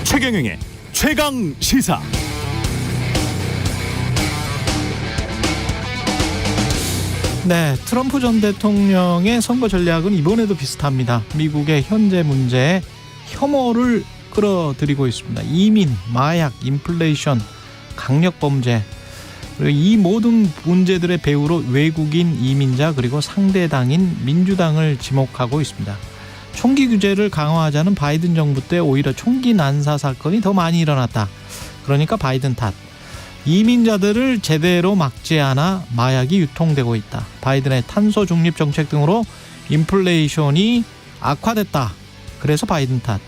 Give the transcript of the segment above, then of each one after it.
최경영의 최강 시사. 네, 트럼프 전 대통령의 선거 전략은 이번에도 비슷합니다. 미국의 현재 문제에 혐오를 끌어들이고 있습니다. 이민, 마약, 인플레이션, 강력범죄, 그리고 이 모든 문제들의 배후로 외국인 이민자 그리고 상대당인 민주당을 지목하고 있습니다. 총기 규제를 강화하자는 바이든 정부 때 오히려 총기 난사 사건이 더 많이 일어났다. 그러니까 바이든 탓. 이민자들을 제대로 막지 않아 마약이 유통되고 있다. 바이든의 탄소 중립 정책 등으로 인플레이션이 악화됐다. 그래서 바이든 탓.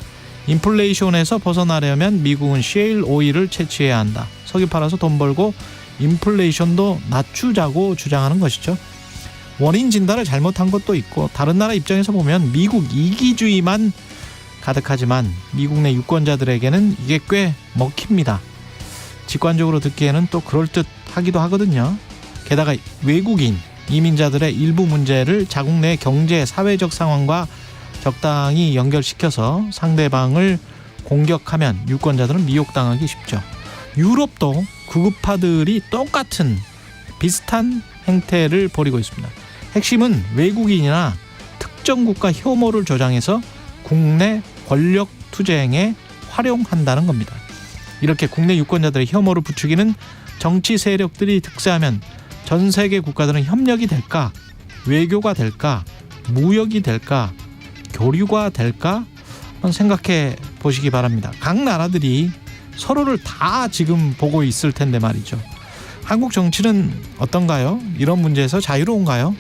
인플레이션에서 벗어나려면 미국은 셰일 오일을 채취해야 한다. 석유 팔아서 돈 벌고 인플레이션도 낮추자고 주장하는 것이죠. 원인 진단을 잘못한 것도 있고 다른 나라 입장에서 보면 미국 이기주의만 가득하지만 미국 내 유권자들에게는 이게 꽤 먹힙니다. 직관적으로 듣기에는 또 그럴듯하기도 하거든요. 게다가 외국인 이민자들의 일부 문제를 자국 내 경제 사회적 상황과 적당히 연결시켜서 상대방을 공격하면 유권자들은 미혹당하기 쉽죠. 유럽도 구급파들이 똑같은 비슷한 행태를 벌이고 있습니다. 핵심은 외국인이나 특정 국가 혐오를 조장해서 국내 권력 투쟁에 활용한다는 겁니다. 이렇게 국내 유권자들의 혐오를 부추기는 정치 세력들이 득세하면 전 세계 국가들은 협력이 될까? 외교가 될까? 무역이 될까? 교류가 될까? 한번 생각해 보시기 바랍니다. 각 나라들이 서로를 다 지금 보고 있을 텐데 말이죠. 한국 정치는 어떤가요? 이런 문제에서 자유로운가요?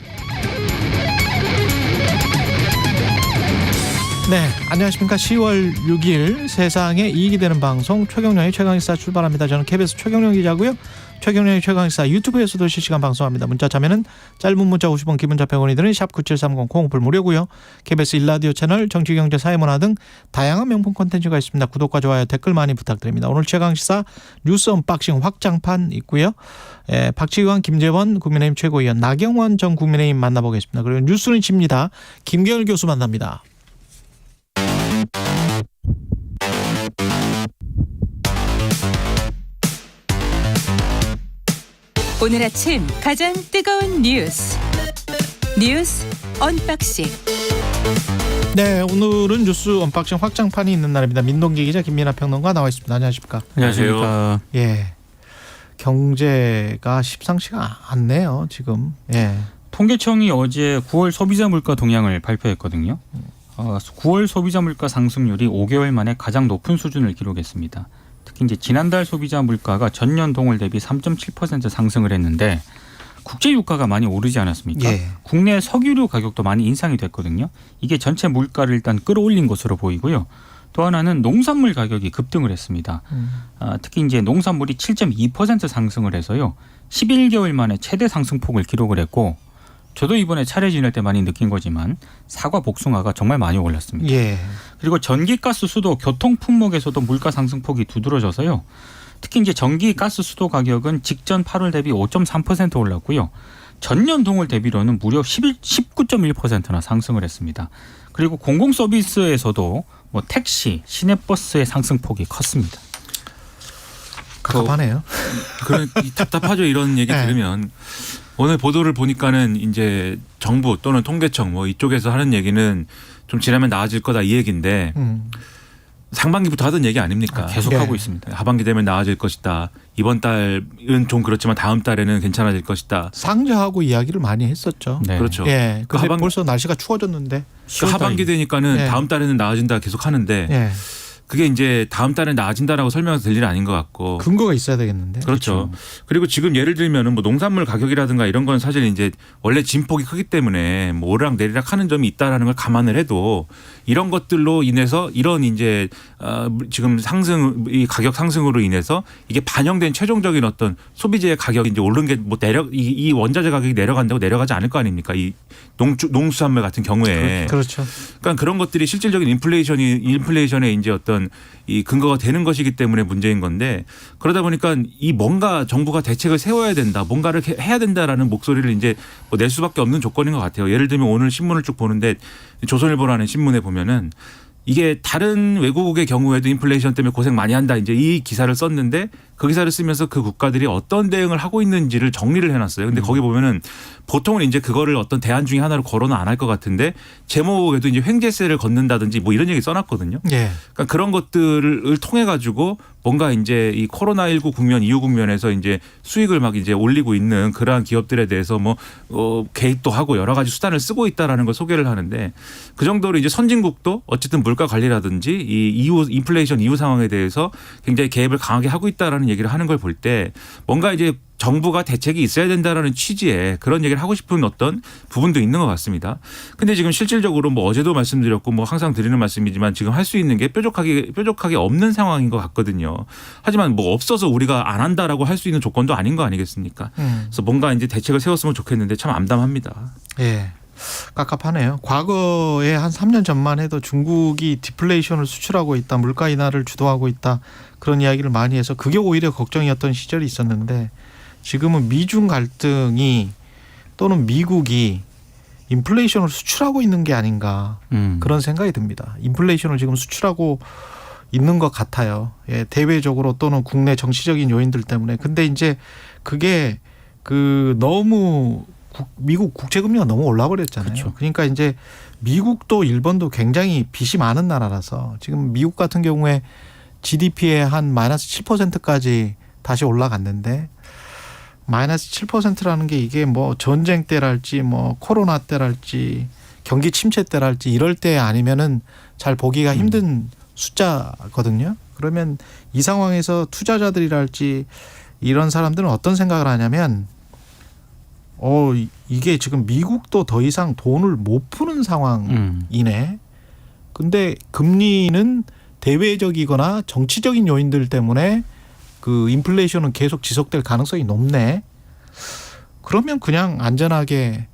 네, 안녕하십니까. 10월 6일 세상에 이익이 되는 방송 최경영의 최강시사 출발합니다. 저는 KBS 최경영 기자고요. 최경영의 최강시사 유튜브에서도 실시간 방송합니다. 문자 참여는 짧은 문자 50원, 기본 자평 원이 드는 샵 9730 콩오플 무료고요. KBS 일라디오 채널 정치, 경제, 사회문화 등 다양한 명품 콘텐츠가 있습니다. 구독과 좋아요, 댓글 많이 부탁드립니다. 오늘 최강시사 뉴스 언박싱 확장판 있고요. 박지원, 김재원 국민의힘 최고위원, 나경원 전 국민의힘 만나보겠습니다. 그리고 뉴스는 집니다. 김경일 교수 만납니다. 오늘 아침 가장 뜨거운 뉴스 언박싱. 네, 오늘은 뉴스 언박싱 확장판이 있는 날입니다. 민동기 기자, 김민하 평론가 나와 있습니다. 안녕하십니까? 안녕하세요. 예, 경제가 십상치가 않네요 지금. 예. 통계청이 어제 9월 소비자 물가 동향을 발표했거든요. 9월 소비자 물가 상승률이 5개월 만에 가장 높은 수준을 기록했습니다. 특히 이제 지난달 소비자 물가가 전년 동월 대비 3.7% 상승을 했는데 국제 유가가 많이 오르지 않았습니까? 예. 국내 석유류 가격도 많이 인상이 됐거든요. 이게 전체 물가를 일단 끌어올린 것으로 보이고요. 또 하나는 농산물 가격이 급등을 했습니다. 특히 이제 농산물이 7.2% 상승을 해서요. 11개월 만에 최대 상승폭을 기록을 했고, 저도 이번에 차례 지낼 때 많이 느낀 거지만 사과, 복숭아가 정말 많이 올랐습니다. 예. 그리고 전기, 가스, 수도, 교통 품목에서도 물가 상승폭이 두드러져서요. 특히 이제 전기, 가스, 수도 가격은 직전 8월 대비 5.3% 올랐고요. 전년 동월 대비로는 무려 19.1%나 상승을 했습니다. 그리고 공공 서비스에서도 뭐 택시, 시내버스의 상승폭이 컸습니다. 갑갑하네요. 그런 답답하죠. 이런 얘기 네. 들으면. 오늘 보도를 보니까는 이제 정부 또는 통계청 뭐 이쪽에서 하는 얘기는 좀 지나면 나아질 거다 이 얘기인데 상반기부터 하던 얘기 아닙니까? 계속하고 네. 있습니다. 하반기 되면 나아질 것이다. 이번 달은 좀 그렇지만 다음 달에는 괜찮아질 것이다. 상저하고 이야기를 많이 했었죠. 네. 그렇죠. 예. 그 근데 벌써 날씨가 추워졌는데. 그 하반기 되니까는 네. 다음 달에는 나아진다 계속 하는데 예. 그게 이제 다음 달에 나아진다라고 설명해서 될 일은 아닌 것 같고. 근거가 있어야 되겠는데. 그렇죠. 그리고 지금 예를 들면은 뭐 농산물 가격이라든가 이런 건 사실 이제 원래 진폭이 크기 때문에 뭐 오르락 내리락 하는 점이 있다라는 걸 감안을 해도 이런 것들로 인해서 이런 이제 지금 상승, 이 가격 상승으로 인해서 이게 반영된 최종적인 어떤 소비재의 가격이 이제 오른 게 뭐 이 원자재 가격이 내려간다고 내려가지 않을 거 아닙니까? 이 농수산물 같은 경우에. 그렇죠. 그러니까 그런 것들이 실질적인 인플레이션에 이제 어떤 어떤 이 근거가 되는 것이기 때문에 문제인 건데 그러다 보니까 이 뭔가 정부가 대책을 세워야 된다, 뭔가를 해야 된다라는 목소리를 이제 뭐 낼 수밖에 없는 조건인 것 같아요. 예를 들면 오늘 신문을 쭉 보는데 조선일보라는 신문에 보면은 이게 다른 외국의 경우에도 인플레이션 때문에 고생 많이 한다. 이제 이 기사를 썼는데 그 기사를 쓰면서 그 국가들이 어떤 대응을 하고 있는지를 정리를 해놨어요. 근데 거기 보면은 보통은 이제 그거를 어떤 대안 중에 하나로 거론은 안 할 것 같은데 제목에도 이제 횡재세를 걷는다든지 뭐 이런 얘기 써놨거든요. 예. 그러니까 그런 것들을 통해 가지고 뭔가 이제 이 코로나19 국면 이후 국면에서 이제 수익을 막 이제 올리고 있는 그러한 기업들에 대해서 뭐 개입도 하고 여러 가지 수단을 쓰고 있다라는 걸 소개를 하는데 그 정도로 이제 선진국도 어쨌든 물가 관리라든지 이 이후 인플레이션 이후 상황에 대해서 굉장히 개입을 강하게 하고 있다라는 얘기를 하는 걸 볼 때 뭔가 이제 정부가 대책이 있어야 된다라는 취지의 그런 얘기를 하고 싶은 어떤 부분도 있는 것 같습니다. 근데 지금 실질적으로 뭐 어제도 말씀드렸고 뭐 항상 드리는 말씀이지만 지금 할 수 있는 게 뾰족하게 없는 상황인 것 같거든요. 하지만 뭐 없어서 우리가 안 한다라고 할 수 있는 조건도 아닌 거 아니겠습니까? 그래서 뭔가 이제 대책을 세웠으면 좋겠는데 참 암담합니다. 예. 깝깝하네요. 과거에 한 3년 전만 해도 중국이 디플레이션을 수출하고 있다, 물가 인하를 주도하고 있다 그런 이야기를 많이 해서 그게 오히려 걱정이었던 시절이 있었는데 지금은 미중 갈등이 또는 미국이 인플레이션을 수출하고 있는 게 아닌가 그런 생각이 듭니다. 인플레이션을 지금 수출하고 있는 것 같아요. 예, 대외적으로 또는 국내 정치적인 요인들 때문에. 근데 이제 그게 너무 미국 국채금리가 너무 올라버렸잖아요. 그렇죠. 그러니까 이제 미국도 일본도 굉장히 빚이 많은 나라라서 지금 미국 같은 경우에 GDP의 한 마이너스 7%까지 다시 올라갔는데 마이너스 7%라는 게 이게 뭐 전쟁 때랄지 뭐 코로나 때랄지 경기 침체 때랄지 이럴 때 아니면은 잘 보기가 힘든 숫자거든요. 그러면 이 상황에서 투자자들이랄지 이런 사람들은 어떤 생각을 하냐면 이게 지금 미국도 더 이상 돈을 못 푸는 상황이네. 근데 금리는 대외적이거나 정치적인 요인들 때문에 그 인플레이션은 계속 지속될 가능성이 높네. 그러면 그냥 안전하게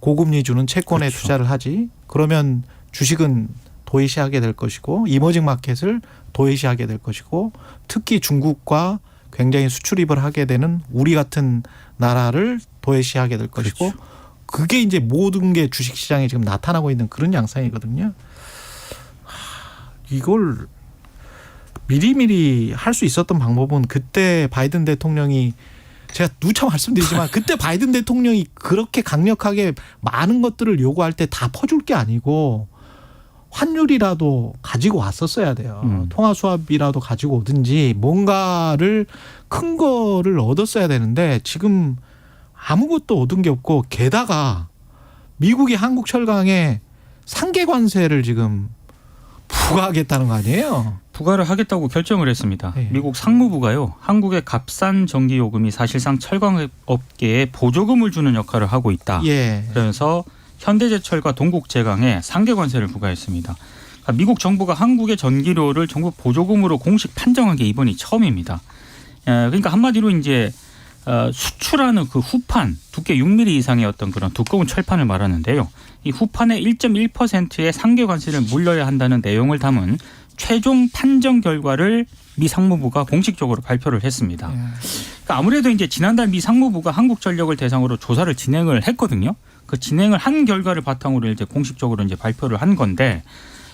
고금리 주는 채권에 그렇죠. 투자를 하지. 그러면 주식은 도외시하게 될 것이고 이머징 마켓을 도외시하게 될 것이고 특히 중국과 굉장히 수출입을 하게 되는 우리 같은 나라를 도외시하게 될 것이고 그렇죠. 그게 이제 모든 게 주식시장에 지금 나타나고 있는 그런 양상이거든요. 이걸 미리미리 할 수 있었던 방법은 그때 바이든 대통령이 제가 누차 말씀드리지만 그때 바이든 대통령이 그렇게 강력하게 많은 것들을 요구할 때 다 퍼줄 게 아니고 환율이라도 가지고 왔었어야 돼요. 통화 수합이라도 가지고 오든지 뭔가를 큰 거를 얻었어야 되는데 지금 아무것도 얻은 게 없고 게다가 미국이 한국 철강에 상계 관세를 지금 부과하겠다는 거 아니에요? 부과를 하겠다고 결정을 했습니다. 네. 미국 상무부가요. 한국의 값싼 전기요금이 사실상 철강업계에 보조금을 주는 역할을 하고 있다. 예. 그래서 현대제철과 동국제강에 상계 관세를 부과했습니다. 그러니까 미국 정부가 한국의 전기료를 정부 보조금으로 공식 판정한 게 이번이 처음입니다. 그러니까 한마디로 이제 수출하는 그 후판 두께 6mm 이상의 어떤 그런 두꺼운 철판을 말하는데요. 이 후판에 1.1%의 상계 관세를 물려야 한다는 내용을 담은 최종 판정 결과를 미 상무부가 공식적으로 발표를 했습니다. 그러니까 아무래도 이제 지난달 미 상무부가 한국전력을 대상으로 조사를 진행을 했거든요. 그 진행을 한 결과를 바탕으로 이제 공식적으로 이제 발표를 한 건데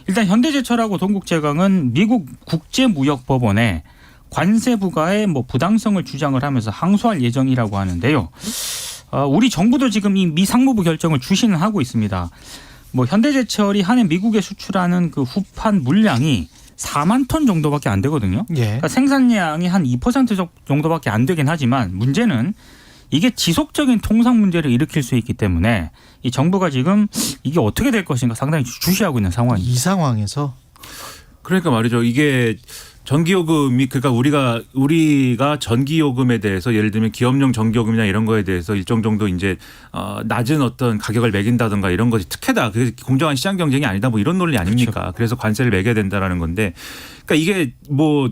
일단 현대제철하고 동국제강은 미국 국제무역법원에 관세 부과의 뭐 부당성을 주장을 하면서 항소할 예정이라고 하는데요. 우리 정부도 지금 이 미 상무부 결정을 주시는 하고 있습니다. 뭐 현대제철이 한 해 미국에 수출하는 그 후판 물량이 4만 톤 정도밖에 안 되거든요. 예. 그러니까 생산량이 한 2% 정도밖에 안 되긴 하지만 문제는 이게 지속적인 통상 문제를 일으킬 수 있기 때문에 이 정부가 지금 이게 어떻게 될 것인가 상당히 주시하고 있는 상황입니다. 이 상황에서 그러니까 말이죠. 이게 전기요금이 그러니까 우리가 전기요금에 대해서 예를 들면 기업용 전기요금이나 이런 거에 대해서 일정 정도 이제 낮은 어떤 가격을 매긴다든가 이런 것이 특혜다. 그게 공정한 시장 경쟁이 아니다. 뭐 이런 논리 아닙니까? 그렇죠. 그래서 관세를 매겨야 된다라는 건데, 그러니까 이게 뭐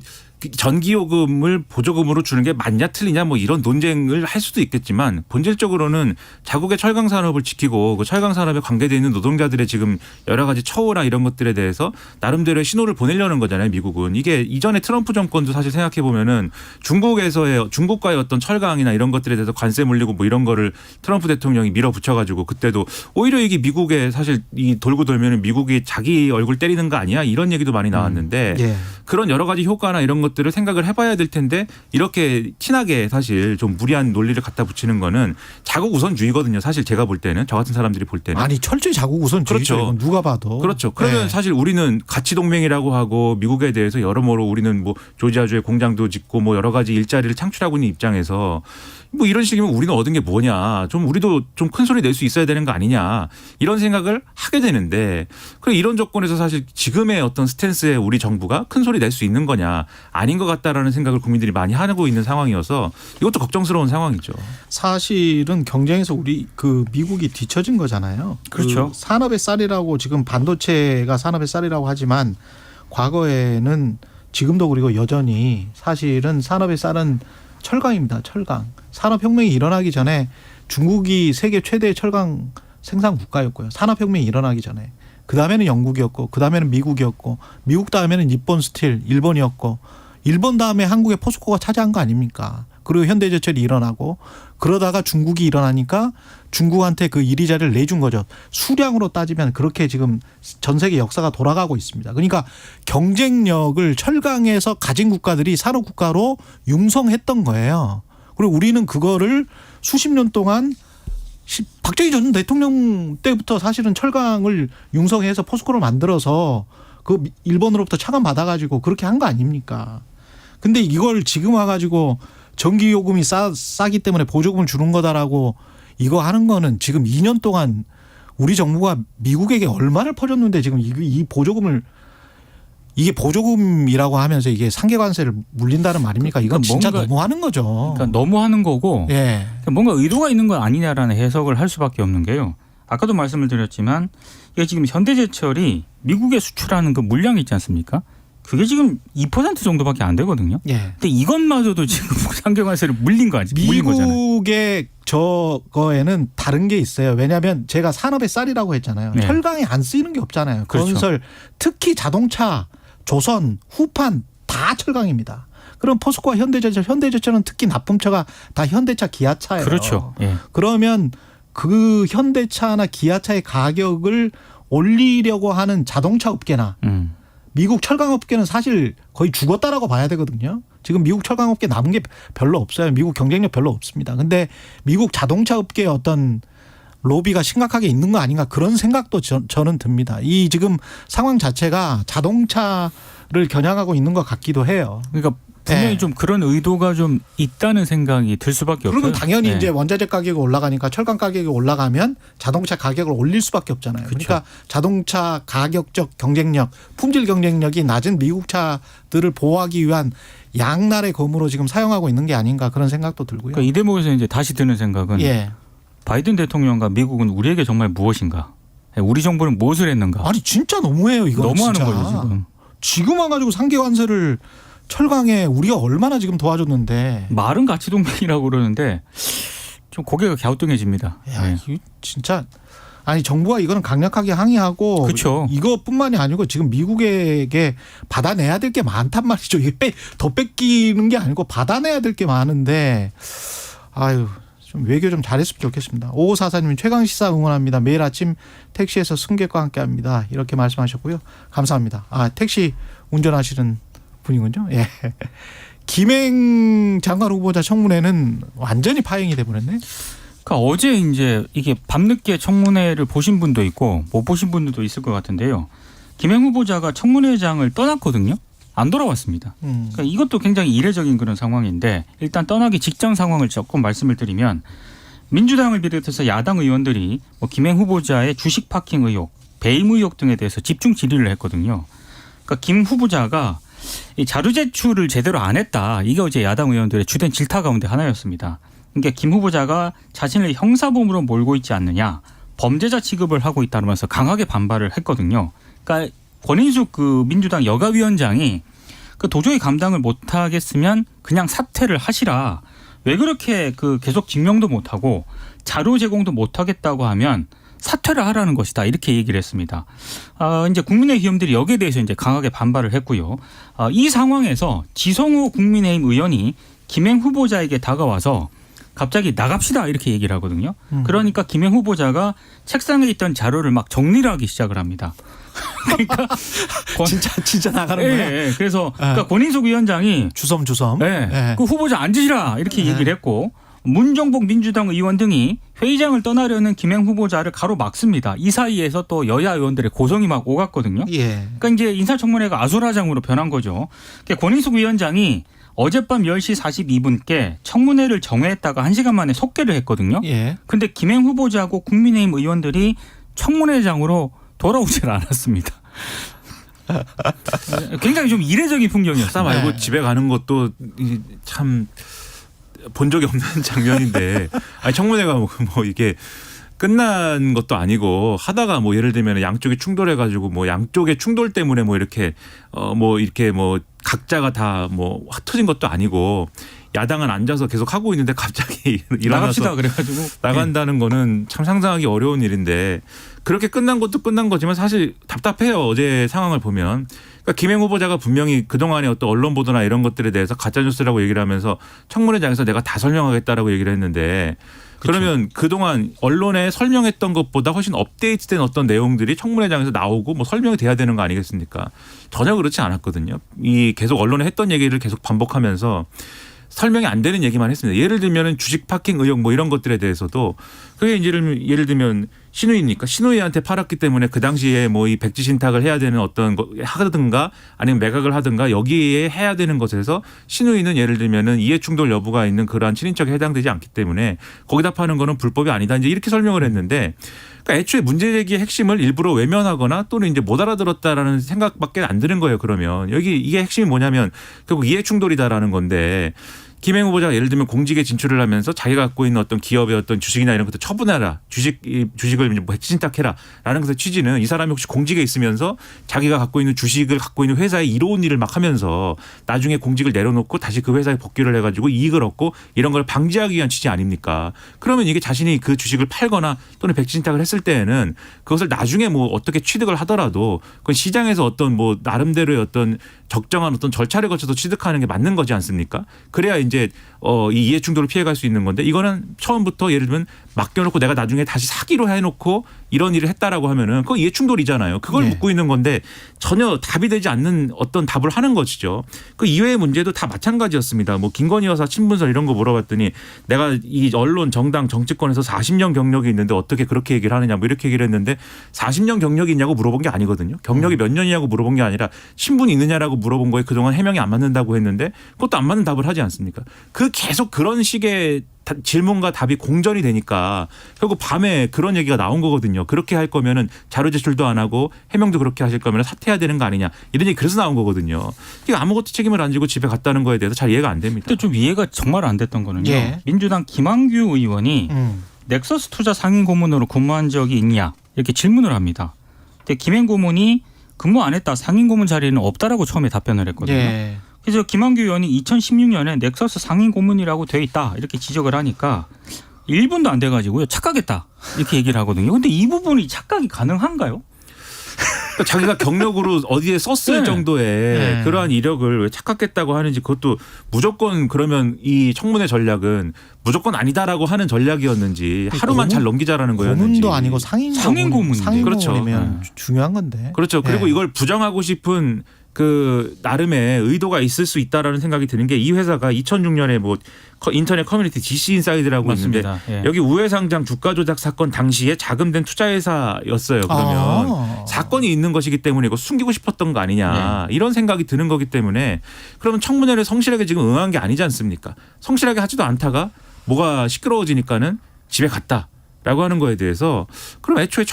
전기요금을 보조금으로 주는 게 맞냐 틀리냐 뭐 이런 논쟁을 할 수도 있겠지만 본질적으로는 자국의 철강 산업을 지키고 그 철강 산업에 관계되어 있는 노동자들의 지금 여러 가지 처우나 이런 것들에 대해서 나름대로의 신호를 보내려는 거잖아요. 미국은. 이게 이전에 트럼프 정권도 사실 생각해 보면은 중국과의 어떤 철강이나 이런 것들에 대해서 관세 물리고 뭐 이런 거를 트럼프 대통령이 밀어붙여가지고 그때도 오히려 이게 미국에 사실 이 돌고 돌면은 미국이 자기 얼굴 때리는 거 아니야 이런 얘기도 많이 나왔는데 예. 그런 여러 가지 효과나 이런 것들을 생각을 해봐야 될 텐데 이렇게 티나게 사실 좀 무리한 논리를 갖다 붙이는 거는 자국 우선주의거든요. 사실 제가 볼 때는 저 같은 사람들이 볼 때는. 아니 철저히 자국 우선주의죠. 그렇죠. 이건 누가 봐도. 그렇죠. 그러면 예. 사실 우리는 가치 동맹이라고 하고 미국에 대해서 여러모로 우리는 뭐 조지아주에 공장도 짓고 뭐 여러 가지 일자리를 창출하고 있는 입장에서 뭐 이런 식이면 우리는 얻은 게 뭐냐. 좀 우리도 좀 큰 소리 낼 수 있어야 되는 거 아니냐. 이런 생각을 하게 되는데 그래 이런 조건에서 사실 지금의 어떤 스탠스에 우리 정부가 큰 소리 낼 수 있는 거냐. 아닌 것 같다라는 생각을 국민들이 많이 하고 있는 상황이어서 이것도 걱정스러운 상황이죠. 사실은 경쟁에서 우리 그 미국이 뒤처진 거잖아요. 그렇죠. 그 산업의 쌀이라고 지금 반도체가 산업의 쌀이라고 하지만 과거에는 지금도 그리고 여전히 사실은 산업의 쌀은 철강입니다. 철강. 산업혁명이 일어나기 전에 중국이 세계 최대의 철강 생산 국가였고요. 산업혁명이 일어나기 전에. 그다음에는 영국이었고 그다음에는 미국이었고 미국 다음에는 일본 스틸 일본이었고 일본 다음에 한국의 포스코가 차지한 거 아닙니까? 그리고 현대제철이 일어나고 그러다가 중국이 일어나니까 중국한테 그 이리자리를 내준 거죠. 수량으로 따지면 그렇게 지금 전 세계 역사가 돌아가고 있습니다. 그러니까 경쟁력을 철강에서 가진 국가들이 산업국가로 융성했던 거예요. 그리고 우리는 그거를 수십 년 동안 박정희 전 대통령 때부터 사실은 철강을 융성해서 포스코를 만들어서 그 일본으로부터 차관 받아가지고 그렇게 한 거 아닙니까? 근데 이걸 지금 와가지고 전기요금이 싸기 때문에 보조금을 주는 거다라고 이거 하는 거는 지금 2년 동안 우리 정부가 미국에게 얼마를 퍼줬는데 지금 이 보조금을 이게 보조금이라고 하면서 이게 상계관세를 물린다는 말입니까? 이건 그러니까 진짜 뭔가, 너무하는 거죠. 그러니까 너무하는 거고 예. 뭔가 의도가 있는 건 아니냐라는 해석을 할 수밖에 없는 게요. 아까도 말씀을 드렸지만 이게 지금 현대제철이 미국에 수출하는 그 물량이 있지 않습니까? 그게 지금 2% 정도밖에 안 되거든요. 예. 근데 이것마저도 지금 상계관세를 물린 거 아니죠? 물린 거잖아요. 미국의 저거에는 다른 게 있어요. 왜냐하면 제가 산업의 쌀이라고 했잖아요. 네. 철강에 안 쓰이는 게 없잖아요. 그렇죠. 건설, 특히 자동차, 조선, 후판 다 철강입니다. 그럼 포스코와 현대제철은 특히 납품처가 다 현대차, 기아차예요. 그렇죠. 예. 그러면 그 현대차나 기아차의 가격을 올리려고 하는 자동차 업계나 미국 철강업계는 사실 거의 죽었다라고 봐야 되거든요. 지금 미국 철강업계 남은 게 별로 없어요. 미국 경쟁력 별로 없습니다. 근데 미국 자동차 업계의 어떤 로비가 심각하게 있는 거 아닌가 그런 생각도 저는 듭니다. 이 지금 상황 자체가 자동차를 겨냥하고 있는 것 같기도 해요. 그러니까 분명히 네. 좀 그런 의도가 좀 있다는 생각이 들 수밖에 없어요. 그러면 당연히 네. 이제 원자재 가격이 올라가니까 철강 가격이 올라가면 자동차 가격을 올릴 수밖에 없잖아요. 그렇죠. 그러니까 자동차 가격적 경쟁력, 품질 경쟁력이 낮은 미국 차들을 보호하기 위한 양날의 검으로 지금 사용하고 있는 게 아닌가 그런 생각도 들고요. 그러니까 이 대목에서 이제 다시 드는 생각은 예. 바이든 대통령과 미국은 우리에게 정말 무엇인가? 우리 정부는 무엇을 했는가? 아니 진짜 너무해요. 이거 너무하는 진짜. 거죠 지금. 지금 와가지고 상계관세를 철강에 우리가 얼마나 지금 도와줬는데. 말은 가치 동맹이라고 그러는데 좀 고개가 갸우뚱해집니다. 야, 네. 이거 진짜 아니 정부가 이거는 강력하게 항의하고 그렇죠. 이것뿐만이 아니고 지금 미국에게 받아내야 될 게 많단 말이죠. 이게 더 뺏기는 게 아니고 받아내야 될 게 많은데 아유 좀 외교 좀 잘했으면 좋겠습니다. 5544님 최강시사 응원합니다. 매일 아침 택시에서 승객과 함께합니다. 이렇게 말씀하셨고요. 감사합니다. 아 택시 운전하시는 분이군요. 예. 김행 장관 후보자 청문회는 완전히 파행이 돼버렸네. 그러니까 어제 이제 이게 밤늦게 청문회를 보신 분도 있고 못 보신 분들도 있을 것 같은데요. 김행 후보자가 청문회장을 떠났거든요. 안 돌아왔습니다. 그러니까 이것도 굉장히 이례적인 그런 상황인데 일단 떠나기 직전 상황을 조금 말씀을 드리면 민주당을 비롯해서 야당 의원들이 뭐 김행 후보자의 주식 파킹 의혹, 배임 의혹 등에 대해서 집중 질의를 했거든요. 그러니까 김 후보자가 이 자료 제출을 제대로 안 했다. 이게 어제 야당 의원들의 주된 질타 가운데 하나였습니다. 그러니까 김 후보자가 자신을 형사범으로 몰고 있지 않느냐. 범죄자 취급을 하고 있다면서 강하게 반발을 했거든요. 그러니까 권인숙 그 민주당 여가위원장이 그 도저히 감당을 못하겠으면 그냥 사퇴를 하시라. 왜 그렇게 그 계속 증명도 못하고 자료 제공도 못하겠다고 하면 사퇴를 하라는 것이다. 이렇게 얘기를 했습니다. 이제 국민의힘들이 여기에 대해서 이제 강하게 반발을 했고요. 이 상황에서 지성호 국민의힘 의원이 김행 후보자에게 다가와서 갑자기 나갑시다 이렇게 얘기를 하거든요. 그러니까 김행 후보자가 책상에 있던 자료를 막 정리를 하기 시작을 합니다. 그러니까 진짜 나가는 거예요. 예. 그래서 그러니까 권인숙 위원장이 주섬. 그 후보자 앉으시라 이렇게 얘기를 했고 문정복 민주당 의원 등이 회의장을 떠나려는 김행 후보자를 가로막습니다. 이 사이에서 또 여야 의원들의 고성이 막 오갔거든요. 예. 그러니까 이제 인사청문회가 아수라장으로 변한 거죠. 그러니까 권인숙 위원장이 어젯밤 10시 42분께 청문회를 정회했다가 1시간 만에 속개를 했거든요. 예. 근데 김행 후보자하고 국민의힘 의원들이 청문회장으로 돌아오질 않았습니다. 굉장히 좀 이례적인 풍경이었어요. 하다 말고 네. 집에 가는 것도 참 본 적이 없는 장면인데 아니 청문회가 뭐 이게 끝난 것도 아니고 하다가 뭐 예를 들면 양쪽이 충돌해가지고 뭐 양쪽의 충돌 때문에 뭐 이렇게 이렇게 각자가 다 뭐 흩어진 것도 아니고 야당은 앉아서 계속 하고 있는데 갑자기 나갑시다 일어나서 그래가지고 나간다는 거는 참 상상하기 어려운 일인데 그렇게 끝난 것도 끝난 거지만 사실 답답해요. 어제 상황을 보면. 그러니까 김행 후보자가 분명히 그동안의 어떤 언론 보도나 이런 것들에 대해서 가짜뉴스라고 얘기를 하면서 청문회장에서 내가 다 설명하겠다라고 얘기를 했는데 그러면 그동안 언론에 설명했던 것보다 훨씬 업데이트된 어떤 내용들이 청문회장에서 나오고 뭐 설명이 돼야 되는 거 아니겠습니까? 전혀 그렇지 않았거든요. 이 계속 언론에 했던 얘기를 계속 반복하면서 설명이 안 되는 얘기만 했습니다. 예를 들면 주식 파킹 의혹 뭐 이런 것들에 대해서도 그게 예를 들면 신우이니까 신우이한테 팔았기 때문에 그 당시에 뭐 이 백지 신탁을 해야 되는 어떤 거 하든가 아니면 매각을 하든가 여기에 해야 되는 것에서 신우이는 예를 들면은 이해 충돌 여부가 있는 그러한 친인척에 해당되지 않기 때문에 거기다 파는 거는 불법이 아니다. 이제 이렇게 설명을 했는데 그러니까 애초에 문제 제기의 핵심을 일부러 외면하거나 또는 이제 못 알아들었다라는 생각밖에 안 드는 거예요. 그러면 이게 핵심이 뭐냐면 결국 이해 충돌이다라는 건데 김행 후보자가 예를 들면 공직에 진출을 하면서 자기가 갖고 있는 어떤 기업의 어떤 주식이나 이런 것도 처분해라. 주식을 뭐 핵심탁해라라는 것의 취지는 이 사람이 혹시 공직에 있으면서 자기가 갖고 있는 주식을 갖고 있는 회사에 이로운 일을 막 하면서 나중에 공직을 내려놓고 다시 그 회사에 복귀를 해가지고 이익을 얻고 이런 걸 방지하기 위한 취지 아닙니까? 그러면 이게 자신이 그 주식을 팔거나 또는 백지신탁을 했을 때에는 그것을 나중에 뭐 어떻게 취득을 하더라도 그건 시장에서 어떤 뭐 나름대로의 어떤 적정한 어떤 절차를 거쳐서 취득하는 게 맞는 거지 않습니까? 그래야 이제 이 이해 충돌을 피해갈 수 있는 건데 이거는 처음부터 예를 들면 맡겨놓고 내가 나중에 다시 사기로 해놓고 이런 일을 했다라고 하면은 그거 이해 충돌이잖아요. 그걸 네. 묻고 있는 건데 전혀 답이 되지 않는 어떤 답을 하는 것이죠. 그 이외의 문제도 다 마찬가지였습니다. 뭐 김건희 여사 친분설 이런 거 물어봤더니 내가 이 언론 정당 정치권에서 40년 경력이 있는데 어떻게 그렇게 얘기를 하느냐 뭐 이렇게 얘기를 했는데 40년 경력이 있냐고 물어본 게 아니거든요. 경력이 몇 년이냐고 물어본 게 아니라 친분이 있느냐라고 물어본 거에 그동안 해명이 안 맞는다고 했는데 그것도 안 맞는 답을 하지 않습니까? 그 계속 그런 식의 질문과 답이 공전이 되니까 결국 밤에 그런 얘기가 나온 거거든요. 그렇게 할 거면은 자료 제출도 안 하고 해명도 그렇게 하실 거면 사퇴해야 되는 거 아니냐 이런 얘기 그래서 나온 거거든요. 이게 아무것도 책임을 안 지고 집에 갔다는 거에 대해서 잘 이해가 안 됩니다. 근데 좀 이해가 정말 안 됐던 거는요. 예. 민주당 김한규 의원이 넥서스 투자 상임 고문으로 근무한 적이 있냐 이렇게 질문을 합니다. 근데 김행 고문이 근무 안 했다 상임 고문 자리는 없다라고 처음에 답변을 했거든요. 예. 그래서 김한규 의원이 2016년에 넥서스 상임 고문이라고 돼 있다 이렇게 지적을 하니까 1분도 안 돼가지고요 착각했다 이렇게 얘기를 하거든요. 근데 이 부분이 착각이 가능한가요? 그러니까 자기가 경력으로 어디에 썼을 네. 정도의 네. 그러한 이력을 왜 착각했다고 하는지 그것도 무조건 그러면 이 청문회 전략은 무조건 아니다라고 하는 전략이었는지 하루만 잘 넘기자라는 거였는지. 고문도 아니고 상임 고문인데. 상임 그렇죠. 고문이면 네. 중요한 건데. 그렇죠. 그리고 예. 이걸 부정하고 싶은 그 나름의 의도가 있을 수 있다라는 생각이 드는 게 이 회사가 2006년에 뭐 인터넷 커뮤니티 GC 인사이드라고 맞습니다. 있는데 예. 여기 우회상장 주가 조작 사건 당시에 자금된 투자회사였어요. 그러면 사건이 있는 것이기 때문에 이거 숨기고 싶었던 거 아니냐 이런 생각이 드는 거기 때문에 그러면 청문회를 성실하게 지금 응한 게 아니지 않습니까? 성실하게 하지도 않다가 뭐가 시끄러워지니까는 집에 갔다. 라고 하는 거에 대해서 그럼 애초에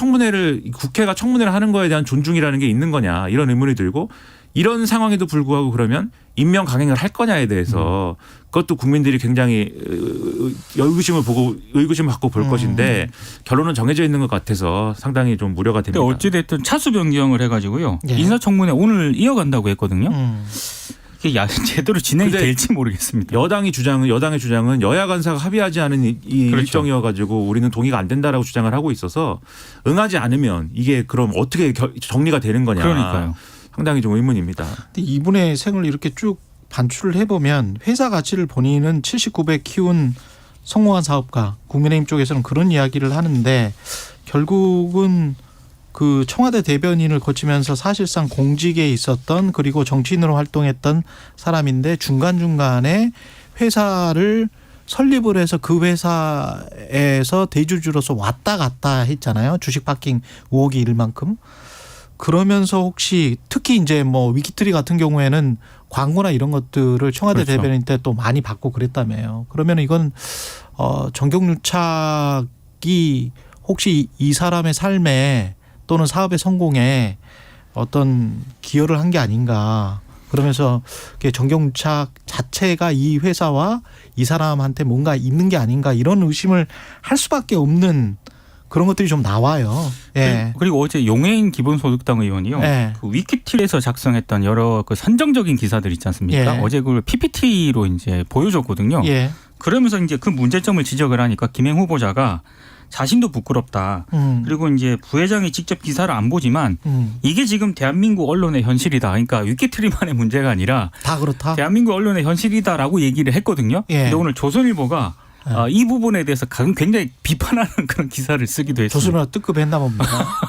국회가 청문회를 하는 거에 대한 존중이라는 게 있는 거냐 이런 의문이 들고 이런 상황에도 불구하고 그러면 임명 강행을 할 거냐에 대해서 그것도 국민들이 굉장히 의구심을 갖고 볼 것인데 결론은 정해져 있는 것 같아서 상당히 좀 우려가 됩니다. 근데 어찌됐든 차수 변경을 해가지고요. 예. 인사청문회 오늘 이어간다고 했거든요. 그게 제대로 진행이 근데 될지 모르겠습니다. 여당의 주장은 여야 간사가 합의하지 않은 이 그렇죠. 일정이어가지고 우리는 동의가 안 된다라고 주장을 하고 있어서 응하지 않으면 이게 그럼 어떻게 정리가 되는 거냐. 그러니까요. 상당히 좀 의문입니다. 근데 이분의 생을 이렇게 쭉 반출을 해보면 회사 가치를 본인은 79배 키운 성공한 사업가, 국민의힘 쪽에서는 그런 이야기를 하는데 결국은 그 청와대 대변인을 거치면서 사실상 공직에 있었던 그리고 정치인으로 활동했던 사람인데 중간중간에 회사를 설립을 해서 그 회사에서 대주주로서 왔다 갔다 했잖아요. 주식 파킹 의혹이 일 만큼. 그러면서 혹시 특히 이제 뭐 위키트리 같은 경우에는 광고나 이런 것들을 청와대 그렇죠. 대변인 때 또 많이 받고 그랬다며요. 그러면 이건 정경유착이 혹시 이 사람의 삶에 또는 사업의 성공에 어떤 기여를 한 게 아닌가. 그러면서 정경유착 자체가 이 회사와 이 사람한테 뭔가 있는 게 아닌가 이런 의심을 할 수밖에 없는 그런 것들이 좀 나와요. 예. 그리고 어제 용해인 기본소득당 의원이요. 예. 그 위키트리에서 작성했던 여러 그 선정적인 기사들 있지 않습니까? 예. 어제 그걸 PPT로 이제 보여줬거든요. 예. 그러면서 이제 그 문제점을 지적을 하니까 김행 후보자가 자신도 부끄럽다. 그리고 이제 부회장이 직접 기사를 안 보지만 이게 지금 대한민국 언론의 현실이다. 그러니까 위키트리만의 문제가 아니라 다 그렇다. 대한민국 언론의 현실이다라고 얘기를 했거든요. 예. 근데 오늘 조선일보가 이 부분에 대해서 굉장히 비판하는 그런 기사를 쓰기도 했습니다. 조선일보 뜨급했나 봅니다.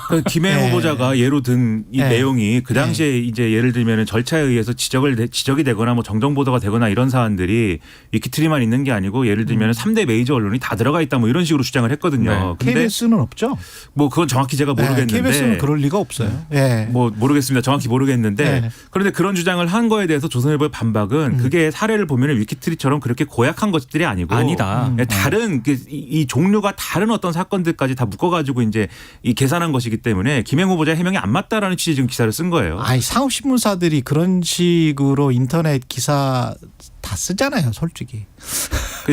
그 김해 예. 후보자가 예로 든 이 예. 내용이 그 당시에 이제 예를 들면 절차에 의해서 지적이 되거나 뭐 정정 보도가 되거나 이런 사안들이 위키트리만 있는 게 아니고 예를 들면 3대 메이저 언론이 다 들어가 있다 뭐 이런 식으로 주장을 했거든요. 네. 근데 KBS는 없죠. 뭐 그건 정확히 제가 모르겠는데 KBS는 그럴 리가 없어요. 예. 뭐 모르겠습니다. 정확히 모르겠는데 네. 그런데 그런 주장을 한 거에 대해서 조선일보의 반박은 그게 사례를 보면 위키트리처럼 그렇게 고약한 것들이 아니고 아니다. 다른 이 종류가 다른 어떤 사건들까지 다 묶어가지고 이제 이 계산한 것이기 때문에 김행 후보자 해명이 안 맞다라는 취지 지금 기사를 쓴 거예요. 아니 상업신문사들이 그런 식으로 인터넷 기사 다 쓰잖아요. 솔직히.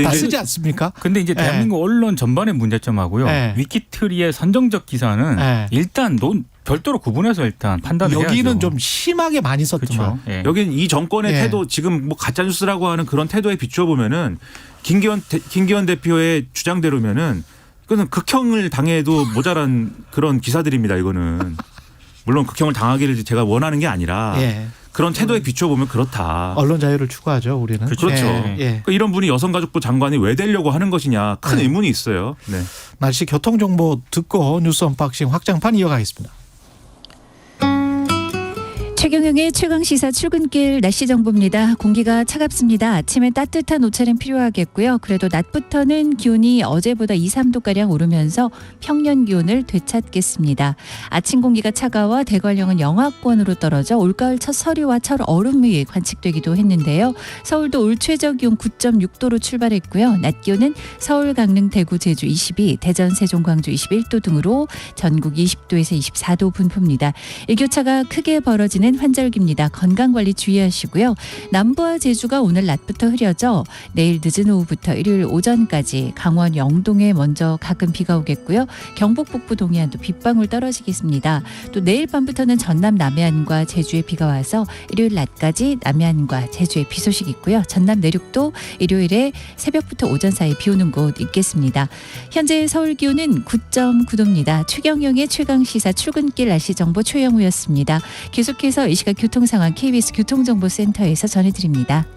다 이제 쓰지 않습니까? 근데 이제 예. 대한민국 언론 전반의 문제점하고요. 예. 위키트리의 선정적 기사는 예. 일단 별도로 구분해서 일단 판단을 해야죠. 여기는 좀 심하게 많이 썼더만. 그렇죠. 예. 여긴 이 정권의 예. 태도 지금 뭐 가짜 뉴스라고 하는 그런 태도에 비추어 보면은 김기현 대표의 주장대로면은 이거는 극형을 당해도 모자란 그런 기사들입니다. 이거는 물론 극형을 당하기를 제가 원하는 게 아니라 예. 그런 태도에 비추어 보면 그렇다. 언론 자유를 추구하죠. 우리는. 그렇죠. 예. 예. 그러니까 이런 분이 여성가족부 장관이 왜 되려고 하는 것이냐 큰 네. 의문이 있어요. 네. 날씨 교통 정보 듣고 뉴스 언박싱 확장판 이어가겠습니다. 최경영의 최강시사 출근길 날씨 정보입니다. 공기가 차갑습니다. 아침에 따뜻한 옷차림 필요하겠고요. 그래도 낮부터는 기온이 어제보다 2, 3도가량 오르면서 평년 기온을 되찾겠습니다. 아침 공기가 차가워 대관령은 영하권으로 떨어져 올가을 첫 서리와 첫 얼음이 관측되기도 했는데요. 서울도 올 최저 기온 9.6도로 출발했고요. 낮 기온은 서울, 강릉, 대구, 제주 22, 대전, 세종, 광주 21도 등으로 전국 20도에서 24도 분포입니다. 일교차가 크게 벌어지는 환절기입니다. 건강관리 주의하시고요. 남부와 제주가 오늘 낮부터 흐려져 내일 늦은 오후부터 일요일 오전까지 강원 영동에 먼저 가끔 비가 오겠고요. 경북 북부 동해안도 빗방울 떨어지겠습니다. 또 내일 밤부터는 전남 남해안과 제주에 비가 와서 일요일 낮까지 남해안과 제주에 비 소식 있고요. 전남 내륙도 일요일에 새벽부터 오전 사이 비 오는 곳 있겠습니다. 현재 서울 기온은 9.9도입니다. 최경영의 최강시사 출근길 날씨 정보 최영우였습니다. 계속해서 이 시각 교통 상황 KBS 교통정보센터에서 전해드립니다.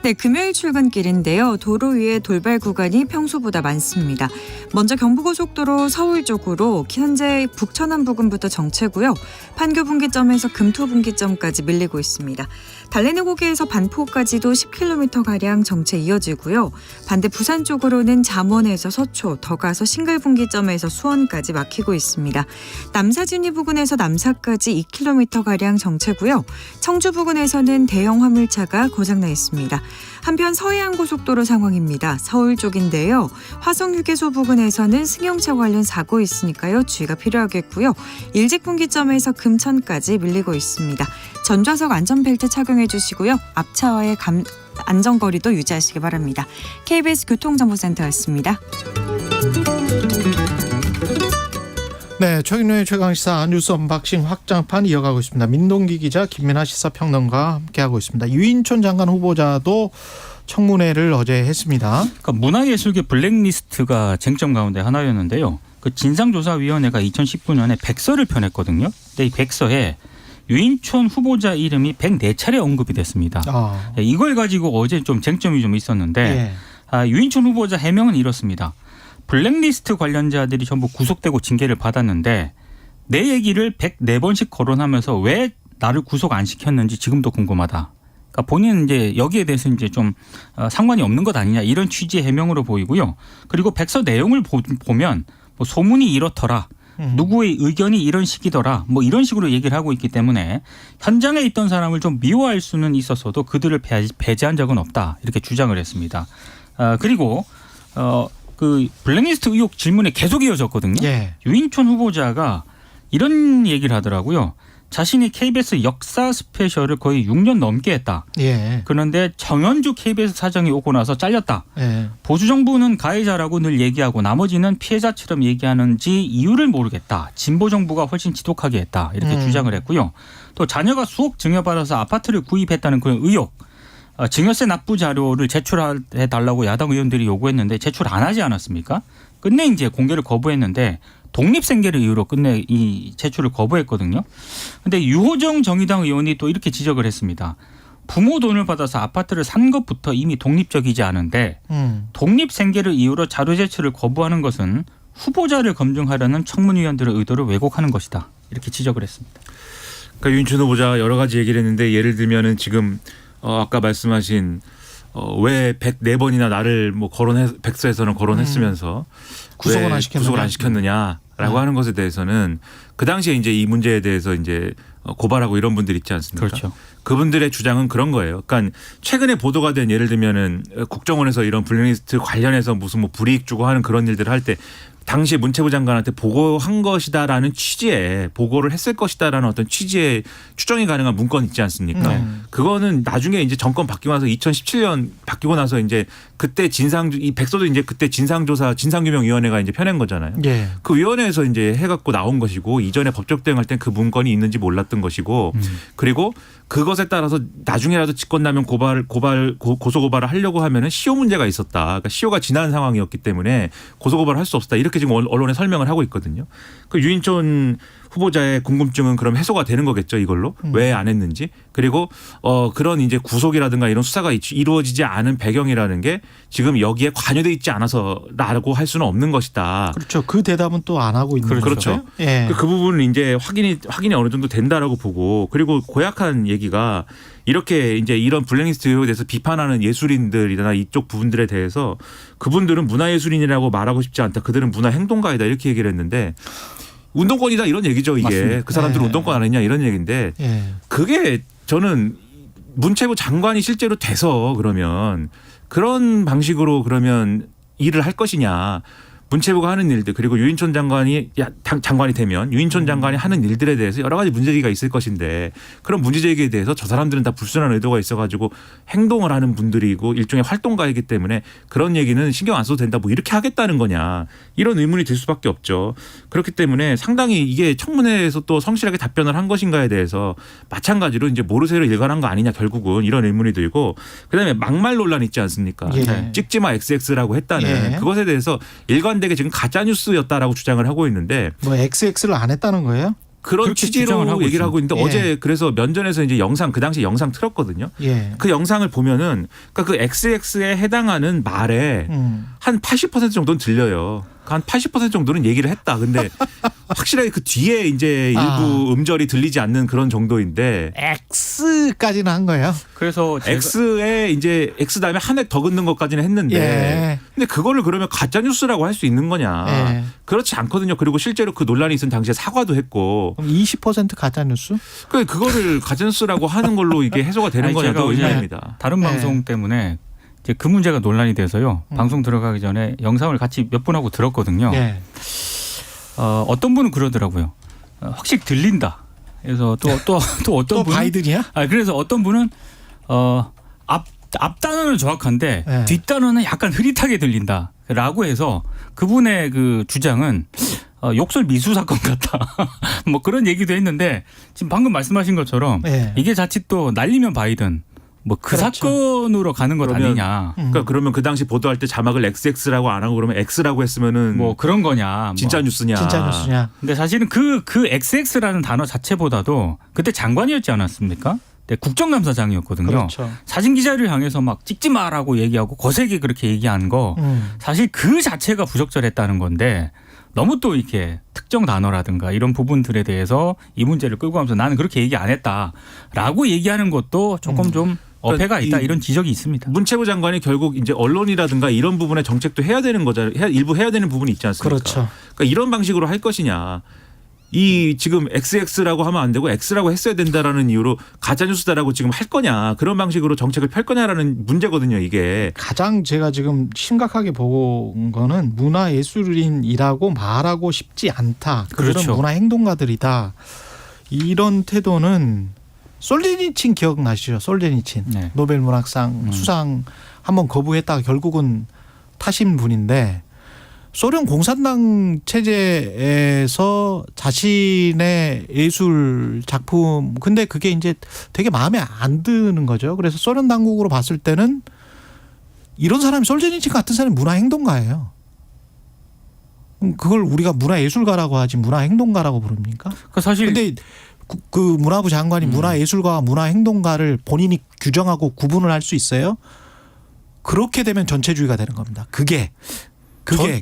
네, 금요일 출근길인데요. 도로 위에 돌발 구간이 평소보다 많습니다. 먼저 경부고속도로 서울 쪽으로 현재 북천안 부근부터 정체고요. 판교 분기점에서 금토 분기점까지 밀리고 있습니다. 달래내 고개에서 반포까지도 10km가량 정체 이어지고요. 반대 부산 쪽으로는 잠원에서 서초, 더 가서 신갈 분기점에서 수원까지 막히고 있습니다. 남사진리 부근에서 남사까지 2km가량 정체고요. 청주 부근에서는 대형 화물차가 고장나 있습니다. 한편 서해안고속도로 상황입니다. 서울 쪽인데요. 화성휴게소 부근에서는 승용차 관련 사고 있으니까요. 주의가 필요하겠고요. 일직분기점에서 금천까지 밀리고 있습니다. 전좌석 안전벨트 착용해 주시고요. 앞차와의 안전거리도 유지하시기 바랍니다. KBS 교통정보센터였습니다. 네, 최근의 최강시사 뉴스 언박싱 확장판 이어가고 있습니다. 민동기 기자, 김민아 시사평론가 함께하고 있습니다. 유인촌 장관 후보자도 청문회를 어제 했습니다. 그러니까 문화예술계 블랙리스트가 쟁점 가운데 하나였는데요. 그 진상조사위원회가 2019년에 백서를 펴냈거든요. 근데 이 백서에 유인촌 후보자 이름이 104차례 언급이 됐습니다. 이걸 가지고 어제 좀 쟁점이 좀 있었는데 유인촌 후보자 해명은 이렇습니다. 블랙리스트 관련자들이 전부 구속되고 징계를 받았는데 내 얘기를 104번씩 거론하면서 왜 나를 구속 안 시켰는지 지금도 궁금하다. 그러니까 본인은 이제 여기에 대해서 이제 좀 상관이 없는 것 아니냐 이런 취지의 해명으로 보이고요. 그리고 백서 내용을 보면 뭐 소문이 이렇더라. 누구의 의견이 이런 식이더라. 뭐 이런 식으로 얘기를 하고 있기 때문에 현장에 있던 사람을 좀 미워할 수는 있었어도 그들을 배제한 적은 없다. 이렇게 주장을 했습니다. 그리고 그 블랙리스트 의혹 질문에 계속 이어졌거든요. 유인촌 후보자가 이런 얘기를 하더라고요. 자신이 KBS 역사 스페셜을 거의 6년 넘게 했다. 그런데 정현주 KBS 사장이 오고 나서 잘렸다. 보수 정부는 가해자라고 늘 얘기하고 나머지는 피해자처럼 얘기하는지 이유를 모르겠다. 진보 정부가 훨씬 지독하게 했다. 이렇게 주장을 했고요. 또 자녀가 수억 증여받아서 아파트를 구입했다는 그런 의혹. 증여세 납부 자료를 제출해 달라고 야당 의원들이 요구했는데 제출 안 하지 않았습니까? 끝내 이제 공개를 거부했는데 독립생계를 이유로 끝내 이 제출을 거부했거든요. 그런데 유호정 정의당 의원이 또 이렇게 지적을 했습니다. 부모 돈을 받아서 아파트를 산 것부터 이미 독립적이지 않은데 독립생계를 이유로 자료 제출을 거부하는 것은 후보자를 검증하려는 청문위원들의 의도를 왜곡하는 것이다. 이렇게 지적을 했습니다. 그러니까 유인촌 후보자 여러 가지 얘기를 했는데 예를 들면은 지금 아까 말씀하신 왜 104번이나 나를 뭐 백서에서는 거론했으면서 구속을 안 시켰느냐라고 하는 것에 대해서는 그 당시에 이제 이 문제에 대해서 이제 고발하고 이런 분들 있지 않습니까? 그렇죠. 그분들의 주장은 그런 거예요. 그러니까 최근에 보도가 된 예를 들면은 국정원에서 이런 블랙리스트 관련해서 무슨 뭐 불이익 주고 하는 그런 일들을 할 때 당시 문체부 장관한테 보고한 것이다라는 취지에 보고를 했을 것이다라는 어떤 취지의 추정이 가능한 문건 있지 않습니까? 그거는 나중에 이제 정권 바뀌고 나서 2017년 바뀌고 나서 이제 그때 이 백서도 이제 그때 진상규명위원회가 이제 펴낸 거잖아요. 그 위원회에서 이제 해갖고 나온 것이고 이전에 법적 대응할 땐 그 문건이 있는지 몰랐던 것이고 그리고 그것에 따라서 나중에라도 직권남용 고소고발을 하려고 하면은 시효 문제가 있었다. 그러니까 시효가 지난 상황이었기 때문에 고소고발을 할 수 없었다. 이렇게 지금 언론에 설명을 하고 있거든요. 그 유인촌 후보자의 궁금증은 그럼 해소가 되는 거겠죠, 이걸로. 왜 안 했는지. 그리고 그런 이제 구속이라든가 이런 수사가 이루어지지 않은 배경이라는 게 지금 여기에 관여돼 있지 않아서라고 할 수는 없는 것이다. 그렇죠. 그 대답은 또 안 하고 있는 거죠. 그렇죠. 그 부분은 이제 확인이 어느 정도 된다라고 보고 그리고 고약한 얘기가 이렇게 이제 이런 블랙리스트에 대해서 비판하는 예술인들이나 이쪽 부분들에 대해서 그분들은 문화예술인이라고 말하고 싶지 않다. 그들은 문화행동가이다. 이렇게 얘기를 했는데 운동권이다 이런 얘기죠. 이게. 맞습니다. 그 사람들은 운동권 안 했냐 이런 얘기인데 그게 저는 문체부 장관이 실제로 돼서 그러면 그런 방식으로 그러면 일을 할 것이냐. 문체부가 하는 일들 그리고 유인촌 장관이 되면 유인촌 장관이 하는 일들에 대해서 여러 가지 문제제기가 있을 것인데 그런 문제제기에 대해서 저 사람들은 다 불순한 의도가 있어가지고 행동을 하는 분들이고 일종의 활동가이기 때문에 그런 얘기는 신경 안 써도 된다 뭐 이렇게 하겠다는 거냐 이런 의문이 들 수밖에 없죠. 그렇기 때문에 상당히 이게 청문회에서 또 성실하게 답변을 한 것인가에 대해서 마찬가지로 이제 모르쇠로 일관한 거 아니냐 결국은 이런 의문이 들고 그다음에 막말 논란 있지 않습니까? 찍지마 XX라고 했다는 그것에 대해서 일관되게 지금 가짜 뉴스였다라고 주장을 하고 있는데 뭐 XX를 안 했다는 거예요? 그런 취지로 얘기를 하고 있는데 어제 그래서 면전에서 이제 그 당시 영상 틀었거든요. 그 영상을 보면은 그러니까 그 XX에 해당하는 말에 한 80% 정도는 들려요. 한 80% 정도는 얘기를 했다. 근데 확실하게 그 뒤에 이제 일부 음절이 들리지 않는 그런 정도인데 X까지는 한 거예요. 그래서 X에 이제 X 다음에 한 획 더 긋는 것까지는 했는데 근데 그거를 그러면 가짜 뉴스라고 할 수 있는 거냐? 그렇지 않거든요. 그리고 실제로 그 논란이 있은 당시에 사과도 했고. 그럼 20% 가짜 뉴스? 그거를 가짜 뉴스라고 하는 걸로 이게 해소가 되는 거냐도 의문입니다. 다른 방송 때문에 이제 그 문제가 논란이 돼서요. 방송 들어가기 전에 영상을 같이 몇 분하고 들었거든요. 어떤 분은 그러더라고요. 확실히 들린다. 그래서 또 어떤 분은 바이든이야? 그래서 어떤 분은 앞 단어는 정확한데 뒷 단어는 약간 흐릿하게 들린다라고 해서 그분의 그 주장은 욕설 미수 사건 같다. 뭐 그런 얘기도 했는데 지금 방금 말씀하신 것처럼 예. 이게 자칫 또 날리면 바이든 뭐 그 그렇죠. 사건으로 가는 것 그러면 아니냐. 그러니까 그러면 그 당시 보도할 때 자막을 XX라고 안 하고 그러면 X라고 했으면은 뭐 그런 거냐. 진짜 뭐. 뉴스냐. 진짜 뉴스냐. 근데 사실은 그 XX라는 단어 자체보다도 그때 장관이었지 않았습니까? 네, 국정감사장이었거든요. 그렇죠. 사진 기자를 향해서 막 찍지 마라고 얘기하고 거세게 그렇게 얘기한 거 사실 그 자체가 부적절했다는 건데 너무 또 이렇게 특정 단어라든가 이런 부분들에 대해서 이 문제를 끌고 가면서 나는 그렇게 얘기 안 했다라고 얘기하는 것도 조금 좀 어폐가 있다 이런 지적이 있습니다. 문체부 장관이 결국 이제 언론이라든가 이런 부분의 정책도 해야 되는 거잖아요. 일부 해야 되는 부분이 있지 않습니까? 그렇죠. 그러니까 이런 방식으로 할 것이냐. 이 지금 XX라고 하면 안 되고 X라고 했어야 된다라는 이유로 가짜뉴스다라고 지금 할 거냐. 그런 방식으로 정책을 펼 거냐라는 문제거든요. 이게. 가장 제가 지금 심각하게 본 거는 문화예술인이라고 말하고 싶지 않다. 그들은 그렇죠. 문화행동가들이다. 이런 태도는 솔제니친 기억나시죠? 솔제니친. 네. 노벨 문학상 수상 한번 거부했다가 결국은 타신 분인데 소련 공산당 체제에서 자신의 예술 작품 근데 그게 이제 되게 마음에 안 드는 거죠. 그래서 소련 당국으로 봤을 때는 이런 사람이 솔제니친 같은 사람이 문화행동가예요. 그걸 우리가 문화예술가라고 하지 문화행동가라고 부릅니까? 그 사실 근데 그 문화부 장관이 문화예술가와 문화행동가를 본인이 규정하고 구분을 할 수 있어요? 그렇게 되면 전체주의가 되는 겁니다. 그게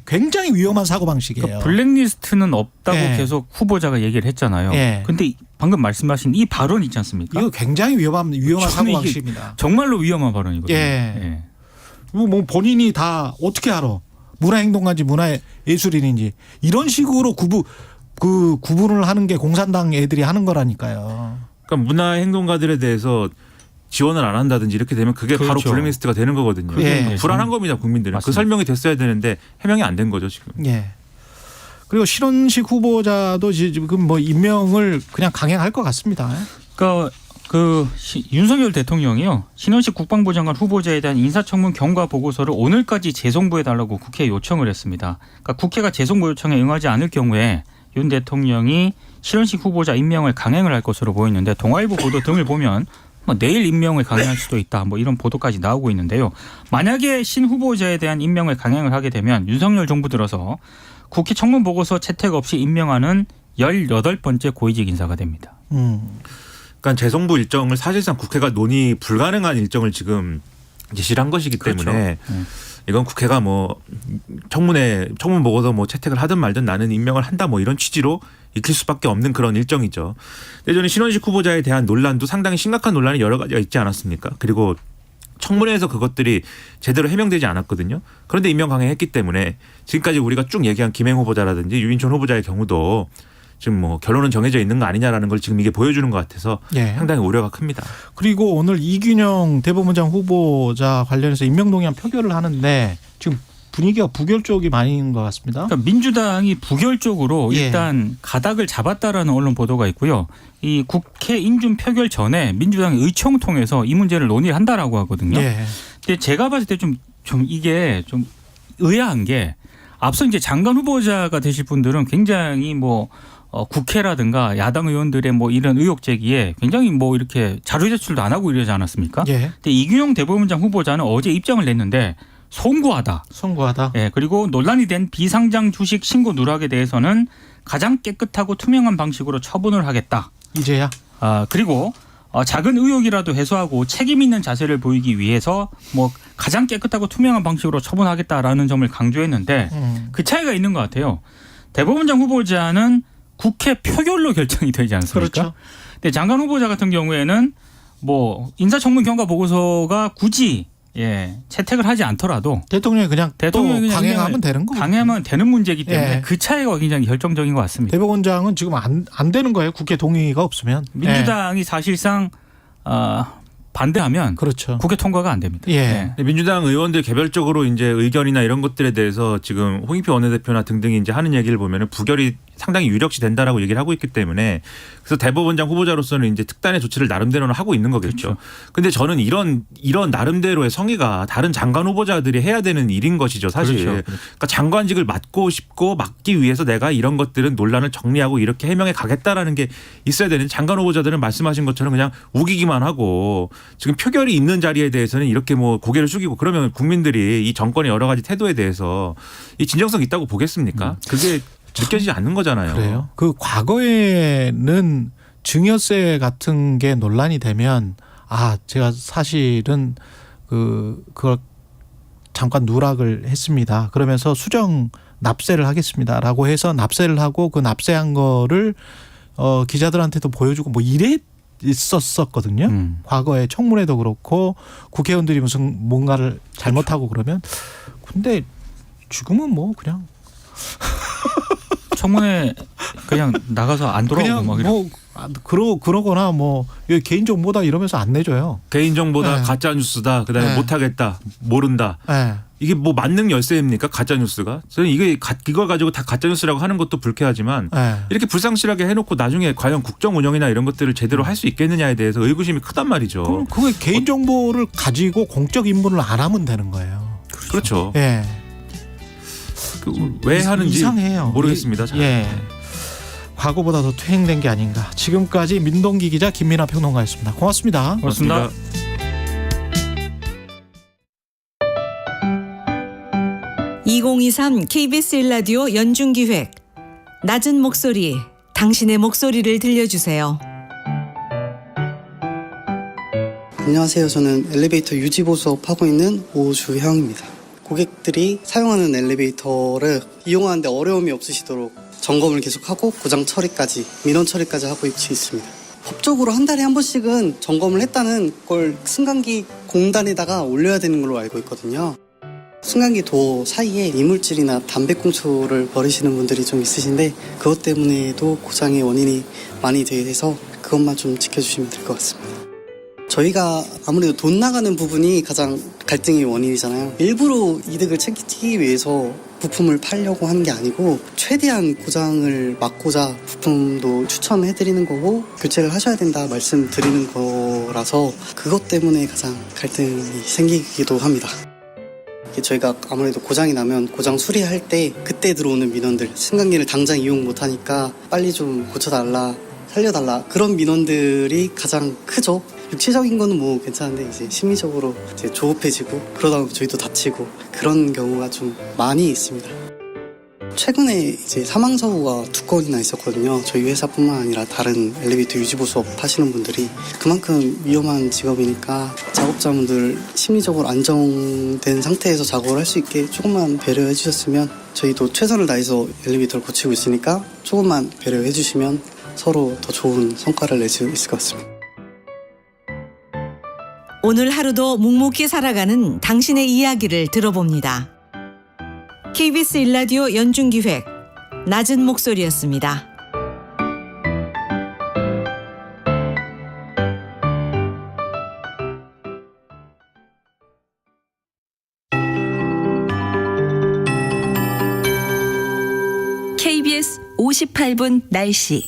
굉장히 위험한 사고방식이에요. 그러니까 블랙리스트는 없다고 예. 계속 후보자가 얘기를 했잖아요. 예. 근데 방금 말씀하신 이 발언 있지 않습니까? 이거 굉장히 위험한 저는 이게 사고방식입니다. 정말로 위험한 발언이거든요. 예. 뭐 본인이 다 어떻게 알아? 문화행동가인지 문화예술인인지 이런 식으로 구분을 하는 게 공산당 애들이 하는 거라니까요. 그러니까 문화행동가들에 대해서 지원을 안 한다든지 이렇게 되면 그게 바로 그렇죠. 블랙리스트가 되는 거거든요. 예. 불안한 겁니다. 국민들은. 맞습니다. 그 설명이 됐어야 되는데 해명이 안 된 거죠 지금. 예. 그리고 신원식 후보자도 지금 뭐 임명을 그냥 강행할 것 같습니다. 그러니까 윤석열 대통령이요. 신원식 국방부 장관 후보자에 대한 인사청문 경과 보고서를 오늘까지 재송부해 달라고 국회에 요청을 했습니다. 그러니까 국회가 재송부 요청에 응하지 않을 경우에 윤 대통령이 신원식 후보자 임명을 강행을 할 것으로 보이는데 동아일보 보도 등을 보면 뭐 내일 임명을 강행할 수도 있다. 뭐 이런 보도까지 나오고 있는데요. 만약에 신 후보자에 대한 임명을 강행을 하게 되면 윤석열 정부 들어서 국회 청문 보고서 채택 없이 임명하는 18번째 고위직 인사가 됩니다. 그러니까 재송부 일정을 사실상 국회가 논의 불가능한 일정을 지금 제시를 한 것이기 때문에 이건 국회가 뭐 청문 보고서 뭐 채택을 하든 말든 나는 임명을 한다 뭐 이런 취지로 익힐 수밖에 없는 그런 일정이죠. 근데 저는 신원식 후보자에 대한 논란도 상당히 심각한 논란이 여러 가지가 있지 않았습니까? 그리고 청문회에서 그것들이 제대로 해명되지 않았거든요. 그런데 임명 강행했기 때문에 지금까지 우리가 쭉 얘기한 김행 후보자라든지 유인촌 후보자의 경우도 지금 뭐 결론은 정해져 있는 거 아니냐라는 걸 지금 이게 보여주는 것 같아서 예. 상당히 우려가 큽니다. 그리고 오늘 이균영 대법원장 후보자 관련해서 임명동의안 표결을 하는데 지금 분위기가 부결 쪽이 많은 것 같습니다. 그러니까 민주당이 부결적으로 예. 일단 가닥을 잡았다라는 언론 보도가 있고요. 이 국회 인준 표결 전에 민주당이 의총 통해서 이 문제를 논의를 한다라고 하거든요. 예. 근데 제가 봤을 때 좀 이게 좀 의아한 게 앞서 이제 장관 후보자가 되실 분들은 굉장히 뭐 국회라든가 야당 의원들의 뭐 이런 의혹 제기에 굉장히 뭐 이렇게 자료 제출도 안 하고 이러지 않았습니까? 예. 근데 이균용 대법원장 후보자는 어제 입장을 냈는데 송구하다. 송구하다. 예, 그리고 논란이 된 비상장 주식 신고 누락에 대해서는 가장 깨끗하고 투명한 방식으로 처분을 하겠다. 이제야. 그리고 작은 의혹이라도 해소하고 책임 있는 자세를 보이기 위해서 뭐 가장 깨끗하고 투명한 방식으로 처분하겠다라는 점을 강조했는데 그 차이가 있는 것 같아요. 대법원장 후보자는 국회 표결로 결정이 되지 않습니까? 그렇죠. 근데 장관 후보자 같은 경우에는 뭐 인사청문 경과 보고서가 굳이 채택을 하지 않더라도 대통령이 그냥 대통령이 또 강행하면 되는 거고. 강행하면 되는 문제이기 때문에 예. 그 차이가 굉장히 결정적인 것 같습니다. 대법원장은 지금 안 되는 거예요. 국회 동의가 없으면. 민주당이 사실상 반대하면 그렇죠. 국회 통과가 안 됩니다. 예. 민주당 의원들 개별적으로 이제 의견이나 이런 것들에 대해서 지금 홍익표 원내대표나 등등이 이제 하는 얘기를 보면은 부결이 상당히 유력시 된다라고 얘기를 하고 있기 때문에 그래서 대법원장 후보자로서는 이제 특단의 조치를 나름대로는 하고 있는 거겠죠. 그런데 저는 이런 나름대로의 성의가 다른 장관 후보자들이 해야 되는 일인 것이죠, 사실. 그렇죠. 그러니까 장관직을 맡고 싶고 맡기 위해서 내가 이런 것들은 논란을 정리하고 이렇게 해명해 가겠다라는 게 있어야 되는 장관 후보자들은 말씀하신 것처럼 그냥 우기기만 하고 지금 표결이 있는 자리에 대해서는 이렇게 뭐 고개를 숙이고 그러면 국민들이 이 정권의 여러 가지 태도에 대해서 이 진정성 있다고 보겠습니까? 그게 느껴지지 않는 거잖아요. 그래요. 그 과거에는 증여세 같은 게 논란이 되면 제가 사실은 그걸 잠깐 누락을 했습니다. 그러면서 수정 납세를 하겠습니다라고 해서 납세를 하고 그 납세한 거를 기자들한테도 보여주고 뭐 있었었거든요. 과거에 청문회도 그렇고 국회의원들이 무슨 뭔가를 잘못하고 그러면 근데 지금은 뭐 그냥 청문회 그냥 나가서 안 돌아오고 막 뭐 그러거나 뭐 이거 개인정보다 이러면서 안 내줘요. 개인정보다 네. 가짜 뉴스다. 그다음에 네. 못하겠다. 모른다. 네. 이게 뭐 만능 열쇠입니까? 가짜 뉴스가? 저는 이걸 가지고 다 가짜 뉴스라고 하는 것도 불쾌하지만 네. 이렇게 불상실하게 해놓고 나중에 과연 국정 운영이나 이런 것들을 제대로 할 수 있겠느냐에 대해서 의구심이 크단 말이죠. 그럼 그게 개인정보를 가지고 공적 임무를 안 하면 되는 거예요. 그렇죠. 예. 왜 하는지 이상해요. 모르겠습니다. 잘. 예. 과거보다 더 퇴행된 게 아닌가. 지금까지 민동기 기자 김민아 평론가였습니다. 고맙습니다. 고맙습니다. 2023 KBS 1라디오 연중기획 낮은 목소리 당신의 목소리를 들려주세요. 안녕하세요. 저는 엘리베이터 유지보수 수업하고 있는 오주형입니다. 고객들이 사용하는 엘리베이터를 이용하는데 어려움이 없으시도록 점검을 계속하고 고장 처리까지, 민원 처리까지 하고 있습니다. 법적으로 한 달에 한 번씩은 점검을 했다는 걸 승강기 공단에다가 올려야 되는 걸로 알고 있거든요. 승강기 도 사이에 이물질이나 담배꽁초를 버리시는 분들이 좀 있으신데 그것 때문에도 고장의 원인이 많이 돼서 그것만 좀 지켜주시면 될 것 같습니다. 저희가 아무래도 돈 나가는 부분이 가장 갈등의 원인이잖아요. 일부러 이득을 챙기기 위해서 부품을 팔려고 하는 게 아니고 최대한 고장을 막고자 부품도 추천해드리는 거고 교체를 하셔야 된다 말씀드리는 거라서 그것 때문에 가장 갈등이 생기기도 합니다. 저희가 아무래도 고장이 나면 고장 수리할 때 그때 들어오는 민원들, 승강기를 당장 이용 못하니까 빨리 좀 고쳐달라, 살려달라 그런 민원들이 가장 크죠. 육체적인 거는 뭐 괜찮은데 이제 심리적으로 이제 조급해지고 그러다 보면 저희도 다치고 그런 경우가 좀 많이 있습니다. 최근에 이제 사망 사고가 2건이나 있었거든요. 저희 회사뿐만 아니라 다른 엘리베이터 유지보수 수업 하시는 분들이 그만큼 위험한 직업이니까 작업자분들 심리적으로 안정된 상태에서 작업을 할 수 있게 조금만 배려해 주셨으면 저희도 최선을 다해서 엘리베이터를 고치고 있으니까 조금만 배려해 주시면 서로 더 좋은 성과를 낼 수 있을 것 같습니다. 오늘 하루도 묵묵히 살아가는 당신의 이야기를 들어봅니다. KBS 1라디오 연중기획 낮은 목소리였습니다. KBS 58분 날씨.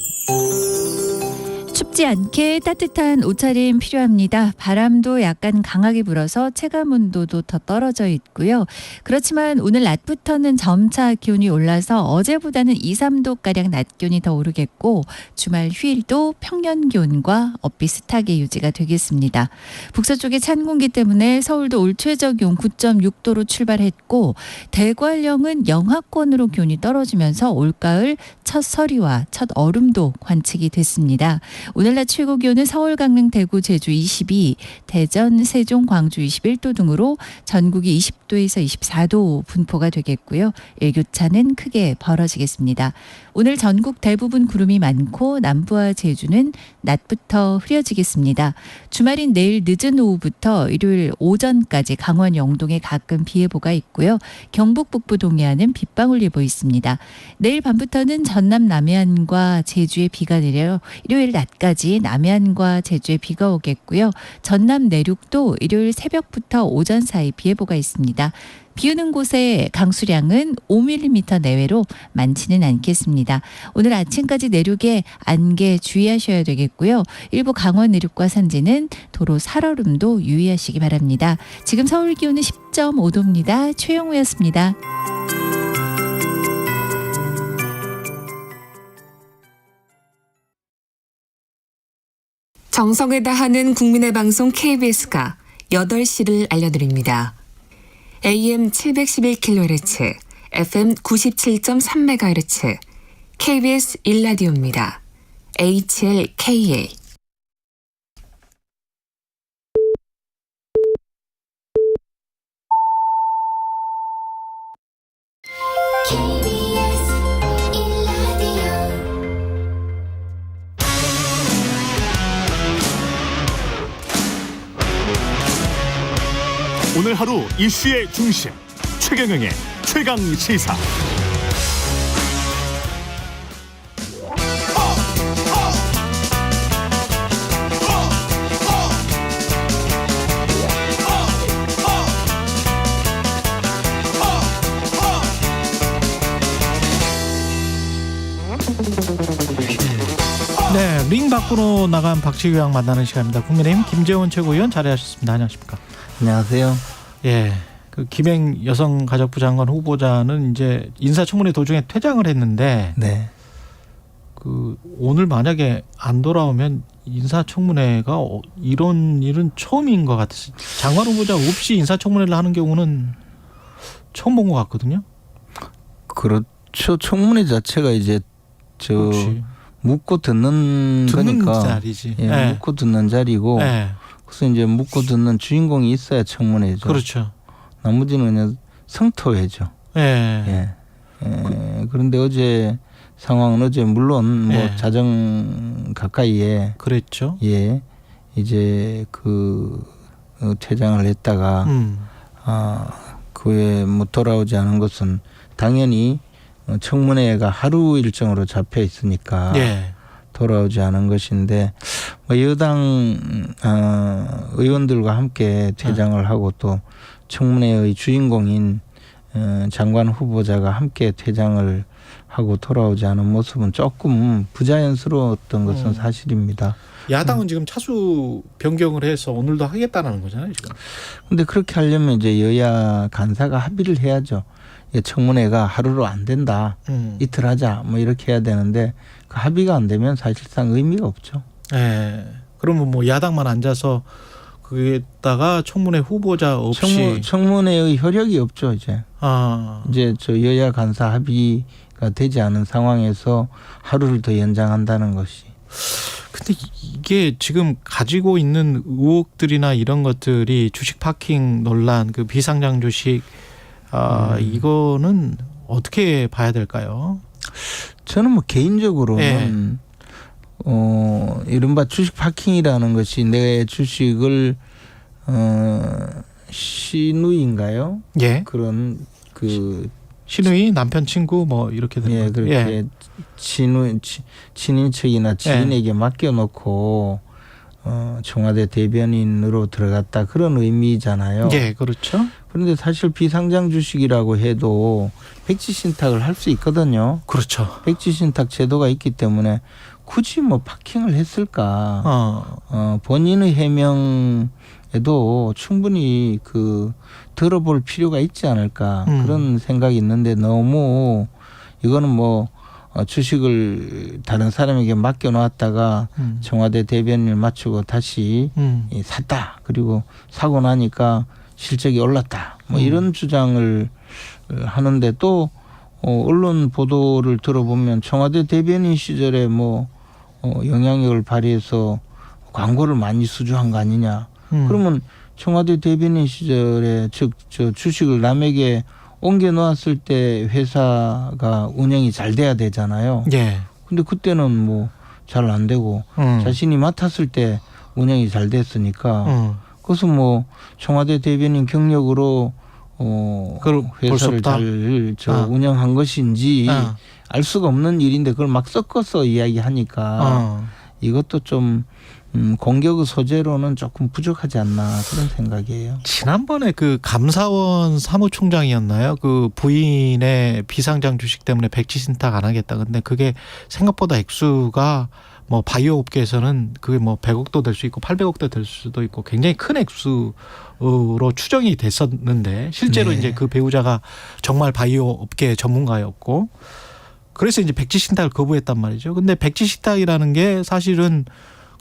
춥지 않게 따뜻한 옷차림 필요합니다. 바람도 약간 강하게 불어서 체감 온도도 더 떨어져 있고요. 그렇지만 오늘 낮부터는 점차 기온이 올라서 어제보다는 2, 3도가량 낮 기온이 더 오르겠고 주말 휴일도 평년 기온과 비슷하게 유지가 되겠습니다. 북서쪽의 찬 공기 때문에 서울도 올 최저 기온 9.6도로 출발했고 대관령은 영하권으로 기온이 떨어지면서 올가을 첫 서리와 첫 얼음도 관측이 됐습니다. 오늘 낮 최고 기온은 서울, 강릉, 대구, 제주 22, 대전, 세종, 광주 21도 등으로 전국이 20도에서 24도 분포가 되겠고요. 일교차는 크게 벌어지겠습니다. 오늘 전국 대부분 구름이 많고 남부와 제주는 낮부터 흐려지겠습니다. 주말인 내일 늦은 오후부터 일요일 오전까지 강원 영동에 가끔 비 예보가 있고요. 경북 북부 동해안은 빗방울 예보 있습니다. 내일 밤부터는 전남 남해안과 제주에 비가 내려 일요일 낮까지 남해안과 제주에 비가 오겠고요. 전남 내륙도 일요일 새벽부터 오전 사이 비 예보가 있습니다. 비 오는 곳의 강수량은 5mm 내외로 많지는 않겠습니다. 오늘 아침까지 내륙에 안개 주의하셔야 되겠고요. 일부 강원 내륙과 산지는 도로 살얼음도 유의하시기 바랍니다. 지금 서울 기온은 10.5도입니다. 최영우였습니다. 정성을 다하는 국민의 방송 KBS가 8시를 알려드립니다. AM 711kHz, FM 97.3MHz, KBS 1라디오입니다. HLKA. 오늘 하루 이슈의 중심 최경영의 최강 시사. 네, 링 밖으로 나간 박지규랑 만나는 시간입니다. 국민의힘 김재원 최고위원 자리하셨습니다. 안녕하십니까? 안녕하세요. 예, 그 김행 여성가족부 장관 후보자는 이제 인사청문회 도중에 퇴장을 했는데, 네. 그 오늘 만약에 안 돌아오면 인사청문회가 이런 일은 처음인 것 같아서 장관 후보자 없이 인사청문회를 하는 경우는 처음 본 것 같거든요. 그렇죠. 청문회 자체가 이제 혹시 묻고 듣는 거니까. 자리지. 예, 네. 묻고 듣는 자리고. 네. 그래서 이제 묻고 듣는 주인공이 있어야 청문회죠. 그렇죠. 나머지는 그냥 성토회죠. 예. 그런데 어제 상황은 어제 물론 뭐 예. 자정 가까이에 그랬죠. 예, 이제 그 퇴장을 했다가 그 외에 뭐 돌아오지 않은 것은 당연히 청문회가 하루 일정으로 잡혀 있으니까. 예. 돌아오지 않은 것인데 뭐 여당 의원들과 함께 퇴장을 하고 또 청문회의 주인공인 장관 후보자가 함께 퇴장을 하고 돌아오지 않은 모습은 조금 부자연스러웠던 것은 사실입니다. 야당은 지금 차수 변경을 해서 오늘도 하겠다는 거잖아요, 지금. 그런데 그렇게 하려면 이제 여야 간사가 합의를 해야죠. 청문회가 하루로 안 된다. 이틀 하자. 뭐 이렇게 해야 되는데 그 합의가 안 되면 사실상 의미가 없죠. 예. 그러면 뭐 야당만 앉아서 거기에다가 청문회 후보자 없이 청문회의 효력이 없죠, 이제. 아. 이제 저 여야 간사 합의가 되지 않은 상황에서 하루를 더 연장한다는 것이. 근데 이게 지금 가지고 있는 의혹들이나 이런 것들이 주식 파킹 논란, 그 비상장 주식 이거는 어떻게 봐야 될까요? 저는 뭐 개인적으로는 이른바 주식 파킹이라는 것이 내 주식을 시누이인가요? 예. 그런 그 시누이, 남편, 친구 뭐 이렇게 되는 예, 거죠. 그렇게 친인척이나 지인에게 맡겨놓고 청와대 대변인으로 들어갔다 그런 의미잖아요. 예, 그렇죠. 그런데 사실 비상장 주식이라고 해도 백지 신탁을 할 수 있거든요. 그렇죠. 백지 신탁 제도가 있기 때문에 굳이 뭐 파킹을 했을까? 본인의 해명에도 충분히 그 들어볼 필요가 있지 않을까 그런 생각이 있는데 너무 이거는 뭐 주식을 다른 사람에게 맡겨놓았다가 청와대 대변인을 맞추고 다시 샀다. 그리고 사고 나니까 실적이 올랐다. 뭐 이런 주장을 하는데 또 언론 보도를 들어보면 청와대 대변인 시절에 뭐 영향력을 발휘해서 광고를 많이 수주한 거 아니냐. 그러면 청와대 대변인 시절에 즉 저 주식을 남에게 옮겨 놓았을 때 회사가 운영이 잘 돼야 되잖아요. 예. 근데 그때는 뭐 잘 안 되고 자신이 맡았을 때 운영이 잘 됐으니까 그것은 뭐 청와대 대변인 경력으로 회사를 잘 운영한 것인지 알 수가 없는 일인데 그걸 막 섞어서 이야기하니까 이것도 좀 공격의 소재로는 조금 부족하지 않나 그런 생각이에요. 지난번에 그 감사원 사무총장이었나요? 그 부인의 비상장 주식 때문에 백지 신탁 안 하겠다. 근데 그게 생각보다 액수가 뭐 바이오 업계에서는 그게 뭐 100억도 될 수 있고 800억도 될 수도 있고 굉장히 큰 액수로 추정이 됐었는데 실제로 네. 이제 그 배우자가 정말 바이오 업계 전문가였고 그래서 이제 백지 신탁을 거부했단 말이죠. 근데 백지 신탁이라는 게 사실은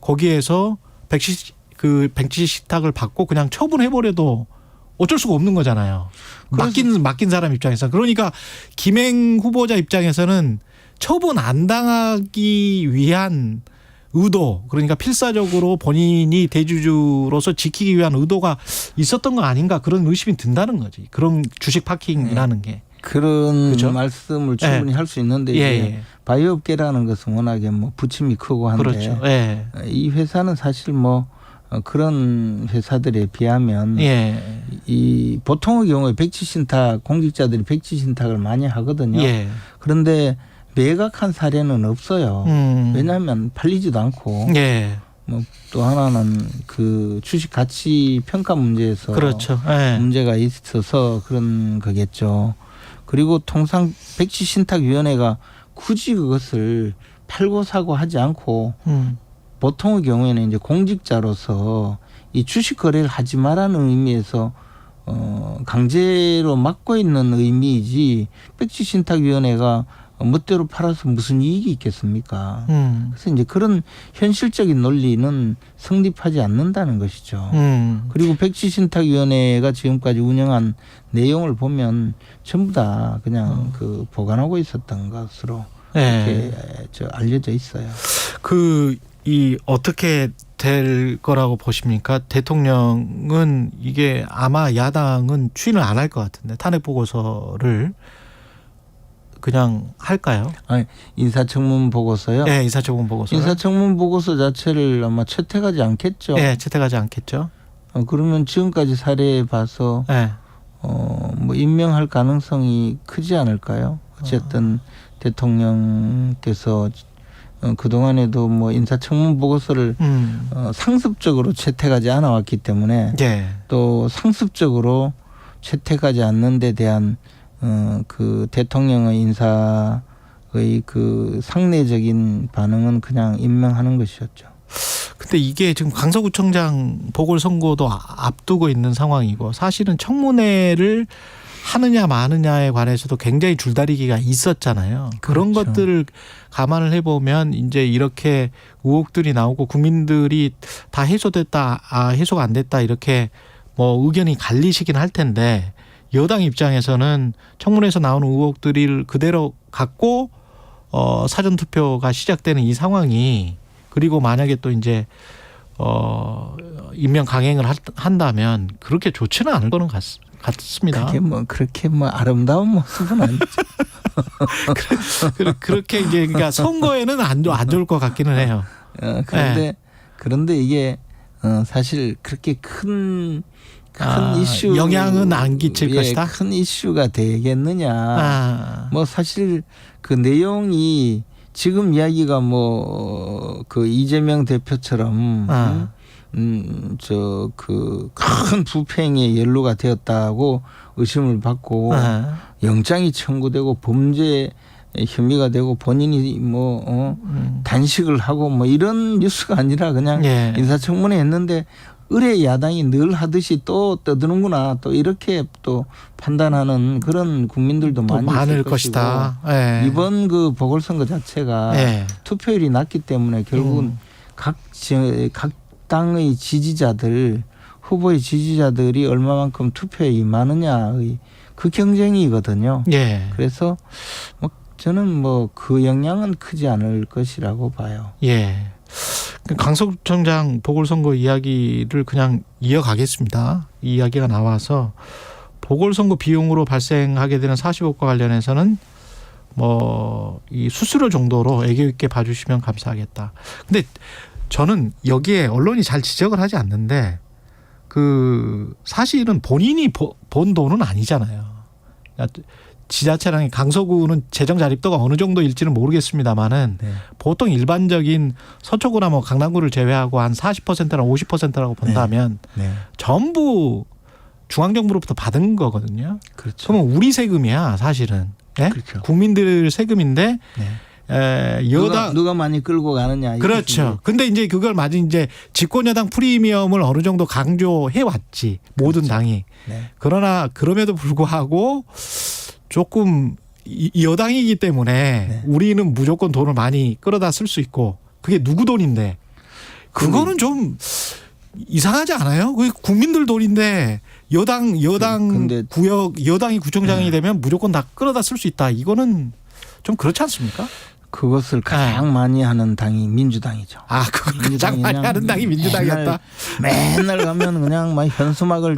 거기에서 백지 신탁을 받고 그냥 처분해버려도 어쩔 수가 없는 거잖아요. 맡긴 사람 입장에서. 그러니까 김행 후보자 입장에서는 처분 안 당하기 위한 의도, 그러니까 필사적으로 본인이 대주주로서 지키기 위한 의도가 있었던 거 아닌가 그런 의심이 든다는 거지. 그런 주식 파킹이라는 게. 그런 그렇죠? 말씀을 충분히 할 수 있는데 이게 바이오 업계라는 것은 워낙에 뭐 부침이 크고 한데 그렇죠. 이 회사는 사실 뭐 그런 회사들에 비하면 이 보통의 경우에 백지 신탁 공직자들이 백지 신탁을 많이 하거든요. 그런데 매각한 사례는 없어요. 왜냐하면 팔리지도 않고. 뭐 또 하나는 그 주식 가치 평가 문제에서 그렇죠. 문제가 있어서 그런 거겠죠. 그리고 통상 백지 신탁위원회가 굳이 그것을 팔고 사고 하지 않고 보통의 경우에는 이제 공직자로서 이 주식 거래를 하지 말라는 의미에서 강제로 막고 있는 의미이지 백지 신탁위원회가 멋대로 팔아서 무슨 이익이 있겠습니까? 그래서 이제 그런 현실적인 논리는 성립하지 않는다는 것이죠. 그리고 백지신탁위원회가 지금까지 운영한 내용을 보면 전부 다 그냥 그 보관하고 있었던 것으로 이렇게 알려져 있어요. 이 어떻게 될 거라고 보십니까? 대통령은 이게 아마 야당은 추인을 안 할 것 같은데 탄핵 보고서를 그냥 할까요? 아니, 인사청문 보고서요? 네, 인사청문 보고서. 인사청문 보고서 자체를 아마 채택하지 않겠죠. 네, 채택하지 않겠죠. 그러면 지금까지 사례 봐서 뭐 임명할 가능성이 크지 않을까요? 어쨌든 대통령께서 그동안에도 뭐 인사청문 보고서를 상습적으로 채택하지 않아 왔기 때문에 또 상습적으로 채택하지 않는 데 대한 그 대통령의 인사의 그 상례적인 반응은 그냥 임명하는 것이었죠. 근데 이게 지금 강서구청장 보궐선거도 앞두고 있는 상황이고 사실은 청문회를 하느냐 마느냐에 관해서도 굉장히 줄다리기가 있었잖아요. 그런 그렇죠. 것들을 감안을 해보면 이제 이렇게 의혹들이 나오고 국민들이 다 해소됐다, 해소가 안 됐다 이렇게 뭐 의견이 갈리시긴 할 텐데 여당 입장에서는 청문회에서 나오는 의혹들을 그대로 갖고 사전 투표가 시작되는 이 상황이 그리고 만약에 또 이제 임명 강행을 한다면 그렇게 좋지는 않을 거는 같습니다. 그게 뭐 그렇게 뭐 아름다운 모습은 아니죠. 그렇게 이제 그러니까 선거에는 안 좋을 것 같기는 해요. 그런데 이게 사실 그렇게 큰 이슈 영향은 안 끼칠 것이다. 큰 이슈가 되겠느냐. 뭐 사실 그 내용이 지금 이야기가 뭐 그 이재명 대표처럼 저 그 큰 부패행위에 연루가 되었다고 의심을 받고 영장이 청구되고 범죄 혐의가 되고 본인이 뭐 단식을 하고 뭐 이런 뉴스가 아니라 그냥 인사청문회 했는데 의뢰 야당이 늘 하듯이 또 떠드는구나 또 이렇게 또 판단하는 그런 국민들도 많이 많을 있을 것이다. 이번 그 보궐선거 자체가 투표율이 낮기 때문에 결국은 각 당의 지지자들 후보의 지지자들이 얼마만큼 투표에 임하느냐의 그 경쟁이거든요. 그래서 뭐 저는 뭐 그 영향은 크지 않을 것이라고 봐요. 강서구청장 보궐선거 이야기를 그냥 이어가겠습니다. 이 이야기가 나와서 보궐선거 비용으로 발생하게 되는 40억과 관련해서는 뭐 이 수수료 정도로 애교 있게 봐주시면 감사하겠다. 근데 저는 여기에 언론이 잘 지적을 하지 않는데 그 사실은 본인이 본 돈은 아니잖아요. 그러니까 지자체랑 강서구는 재정 자립도가 어느 정도일지는 모르겠습니다만은 네. 보통 일반적인 서초구나 뭐 강남구를 제외하고 한 40%나 50%라고 본다면 네. 전부 중앙정부로부터 받은 거거든요. 그렇죠. 그러면 우리 세금이야 사실은. 예? 그렇죠. 국민들 세금인데 네. 누가 많이 끌고 가느냐. 그렇죠. 근데 이제 그걸 마치 이제 집권여당 프리미엄을 어느 정도 강조해 왔지 모든 그렇죠. 당이. 네. 그러나 그럼에도 불구하고 조금 여당이기 때문에 네. 우리는 무조건 돈을 많이 끌어다 쓸 수 있고 그게 누구 돈인데 그거는 좀 이상하지 않아요? 그게 국민들 돈인데 여당 근데 구역 여당이 구청장이 되면 무조건 다 끌어다 쓸 수 있다. 이거는 좀 그렇지 않습니까? 그것을 가장 많이 하는 당이 민주당이죠. 아, 그걸 가장 많이 하는 당이 민주당이었다. 맨날 가면 그냥 막 현수막을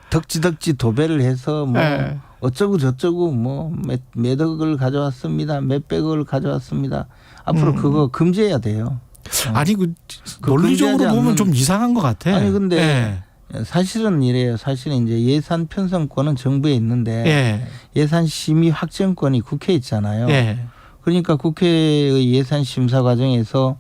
덕지덕지 도배를 해서 뭐 어쩌고 저쩌고 뭐 몇 억을 가져왔습니다. 몇백억을 가져왔습니다. 앞으로 그거 금지해야 돼요. 아니 그 논리적으로 보면 좀 이상한 것 같아. 아니 근데 사실은 이래요. 사실은 이제 예산 편성권은 정부에 있는데 예산 심의 확정권이 국회에 있잖아요. 그러니까 국회의 예산 심사 과정에서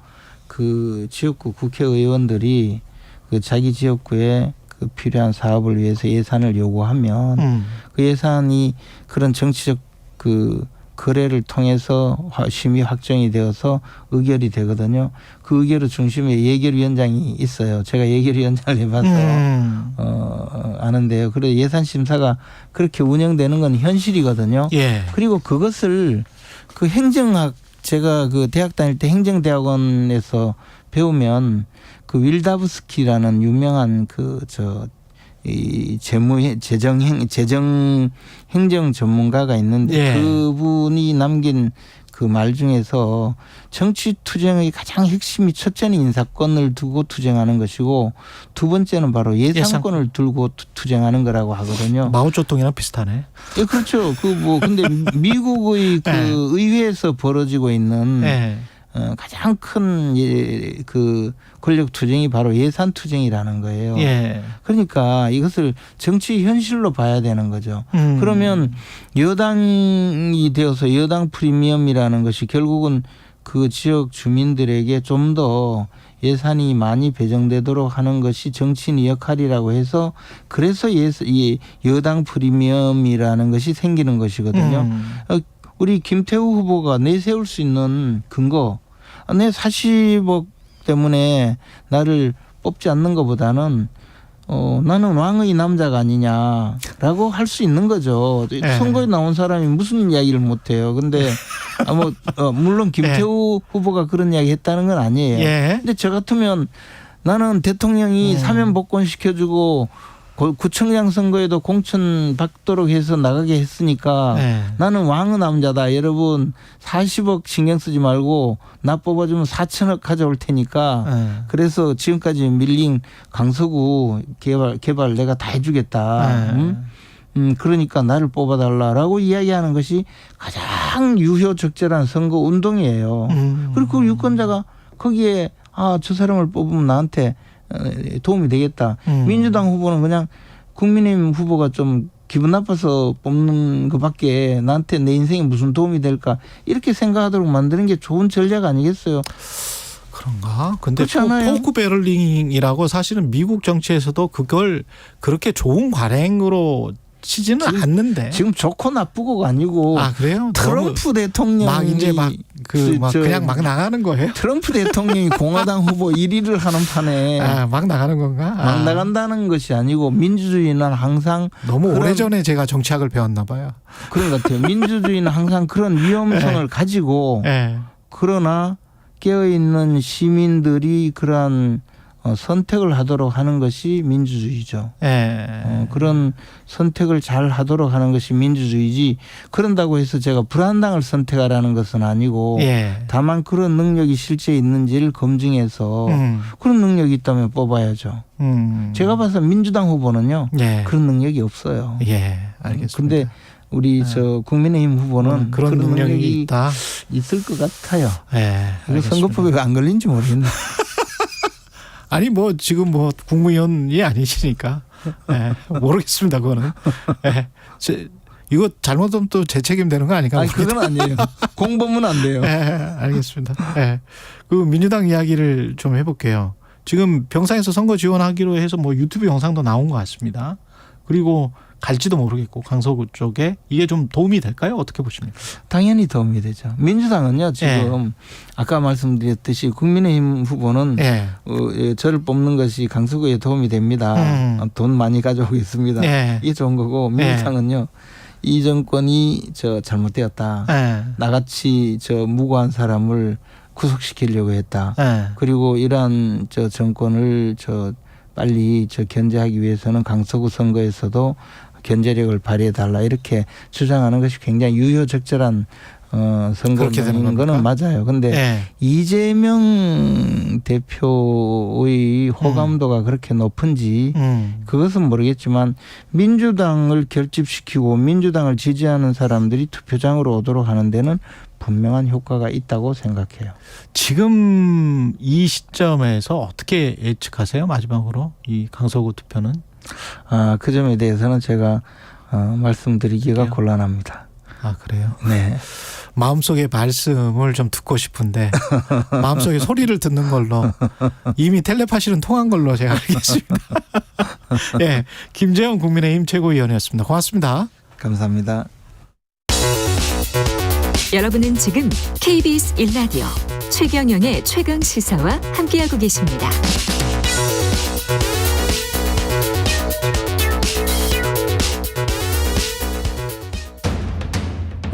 그 지역구 국회의원들이 그 자기 지역구에 그 필요한 사업을 위해서 예산을 요구하면 그 예산이 그런 정치적 그 거래를 통해서 심의 확정이 되어서 의결이 되거든요. 그 의결의 중심에 예결위원장이 있어요. 제가 예결위원장을 해봐서 아는데요. 그래서 예산 심사가 그렇게 운영되는 건 현실이거든요. 그리고 그것을 그 행정학 제가 그 대학 다닐 때 행정대학원에서 배우면 그 윌다브스키라는 유명한 이 재정 행정 전문가가 있는데 그분이 남긴 그 말 중에서 정치 투쟁의 가장 핵심이 첫째는 인사권을 두고 투쟁하는 것이고 두 번째는 바로 예산권을 들고 투쟁하는 거라고 하거든요. 마오쩌둥이랑 비슷하네. 예, 그렇죠. 근데 미국의 그 의회에서 벌어지고 있는 가장 큰 그 권력 투쟁이 바로 예산 투쟁이라는 거예요. 그러니까 이것을 정치 현실로 봐야 되는 거죠. 그러면 여당이 되어서 여당 프리미엄이라는 것이 결국은 그 지역 주민들에게 좀 더 예산이 많이 배정되도록 하는 것이 정치인의 역할이라고 해서 그래서 여당 프리미엄이라는 것이 생기는 것이거든요. 우리 김태우 후보가 내세울 수 있는 근거, 내 40억 때문에 나를 뽑지 않는 것보다는 나는 왕의 남자가 아니냐라고 할 수 있는 거죠. 선거에 나온 사람이 무슨 이야기를 못해요. 근데 물론 김태우 후보가 그런 이야기 했다는 건 아니에요. 근데 저 같으면 나는 대통령이 사면 복권 시켜주고 구청장 선거에도 공천 받도록 해서 나가게 했으니까 나는 왕의 남자다. 여러분 40억 신경 쓰지 말고 나 뽑아주면 4천억 가져올 테니까 그래서 지금까지 밀린 강서구 개발 내가 다 해주겠다. 그러니까 나를 뽑아달라라고 이야기하는 것이 가장 유효적절한 선거 운동이에요. 그리고 그 유권자가 거기에 저 사람을 뽑으면 나한테 도움이 되겠다. 민주당 후보는 그냥 국민의힘 후보가 좀 기분 나빠서 뽑는 것밖에 나한테 내 인생에 무슨 도움이 될까 이렇게 생각하도록 만드는 게 좋은 전략 아니겠어요? 그런가? 근데 포크 배럴링이라고 사실은 미국 정치에서도 그걸 그렇게 좋은 관행으로 치지는 않는데. 지금 좋고 나쁘고가 아니고. 그래요? 트럼프 대통령이 막 이제 그냥 막 나가는 거예요? 트럼프 대통령이 공화당 후보 1위를 하는 판에. 막 나가는 건가? 막 나간다는 것이 아니고 민주주의는 항상. 너무 오래전에 제가 정치학을 배웠나 봐요. 그런 것 같아요. 민주주의는 항상 그런 위험성을 가지고. 그러나 깨어있는 시민들이 그러한 선택을 하도록 하는 것이 민주주의죠. 그런 선택을 잘 하도록 하는 것이 민주주의지 그런다고 해서 제가 불안당을 선택하라는 것은 아니고 다만 그런 능력이 실제 있는지를 검증해서 그런 능력이 있다면 뽑아야죠. 제가 봐서 민주당 후보는요. 그런 능력이 없어요. 알겠습니다. 근데 우리 국민의힘 후보는 그런 능력이 있다. 있을 것 같아요. 선거법에 안 걸린지 모르겠네. 아니 지금 국무위원이 아니시니까 모르겠습니다. 그거는 이거 잘못하면 또 제 책임 되는 거 아닌가? 아니, 그건 아니에요. 공범은 안 돼요. 네, 알겠습니다. 네. 그 민주당 이야기를 좀 해볼게요. 지금 병사에서 선거 지원하기로 해서 뭐 유튜브 영상도 나온 것 같습니다. 그리고 갈지도 모르겠고 강서구 쪽에 이게 좀 도움이 될까요? 어떻게 보십니까? 당연히 도움이 되죠. 민주당은요 지금 아까 말씀드렸듯이 국민의힘 후보는 저를 뽑는 것이 강서구에 도움이 됩니다. 돈 많이 가져오고 있습니다. 이게 좋은 거고 민주당은요 이 정권이 잘못되었다. 나같이 무고한 사람을 구속시키려고 했다. 그리고 이러한 정권을 빨리 견제하기 위해서는 강서구 선거에서도 견제력을 발휘해달라 이렇게 주장하는 것이 굉장히 유효적절한 선거라는 거는 맞아요. 그런데 이재명 대표의 호감도가 그렇게 높은지 그것은 모르겠지만 민주당을 결집시키고 민주당을 지지하는 사람들이 투표장으로 오도록 하는 데는 분명한 효과가 있다고 생각해요. 지금 이 시점에서 어떻게 예측하세요? 마지막으로 이 강서구 투표는? 그 점에 대해서는 제가 말씀드리기가 곤란합니다. 아, 그래요? 네. 마음속의 말씀을 좀 듣고 싶은데 마음속의 소리를 듣는 걸로 이미 텔레파시는 통한 걸로 제가 알겠습니다. 네, 김재원 국민의힘 최고위원이었습니다. 고맙습니다. 감사합니다. 여러분은 지금 KBS 1라디오 최경영의 최강시사와 함께하고 계십니다.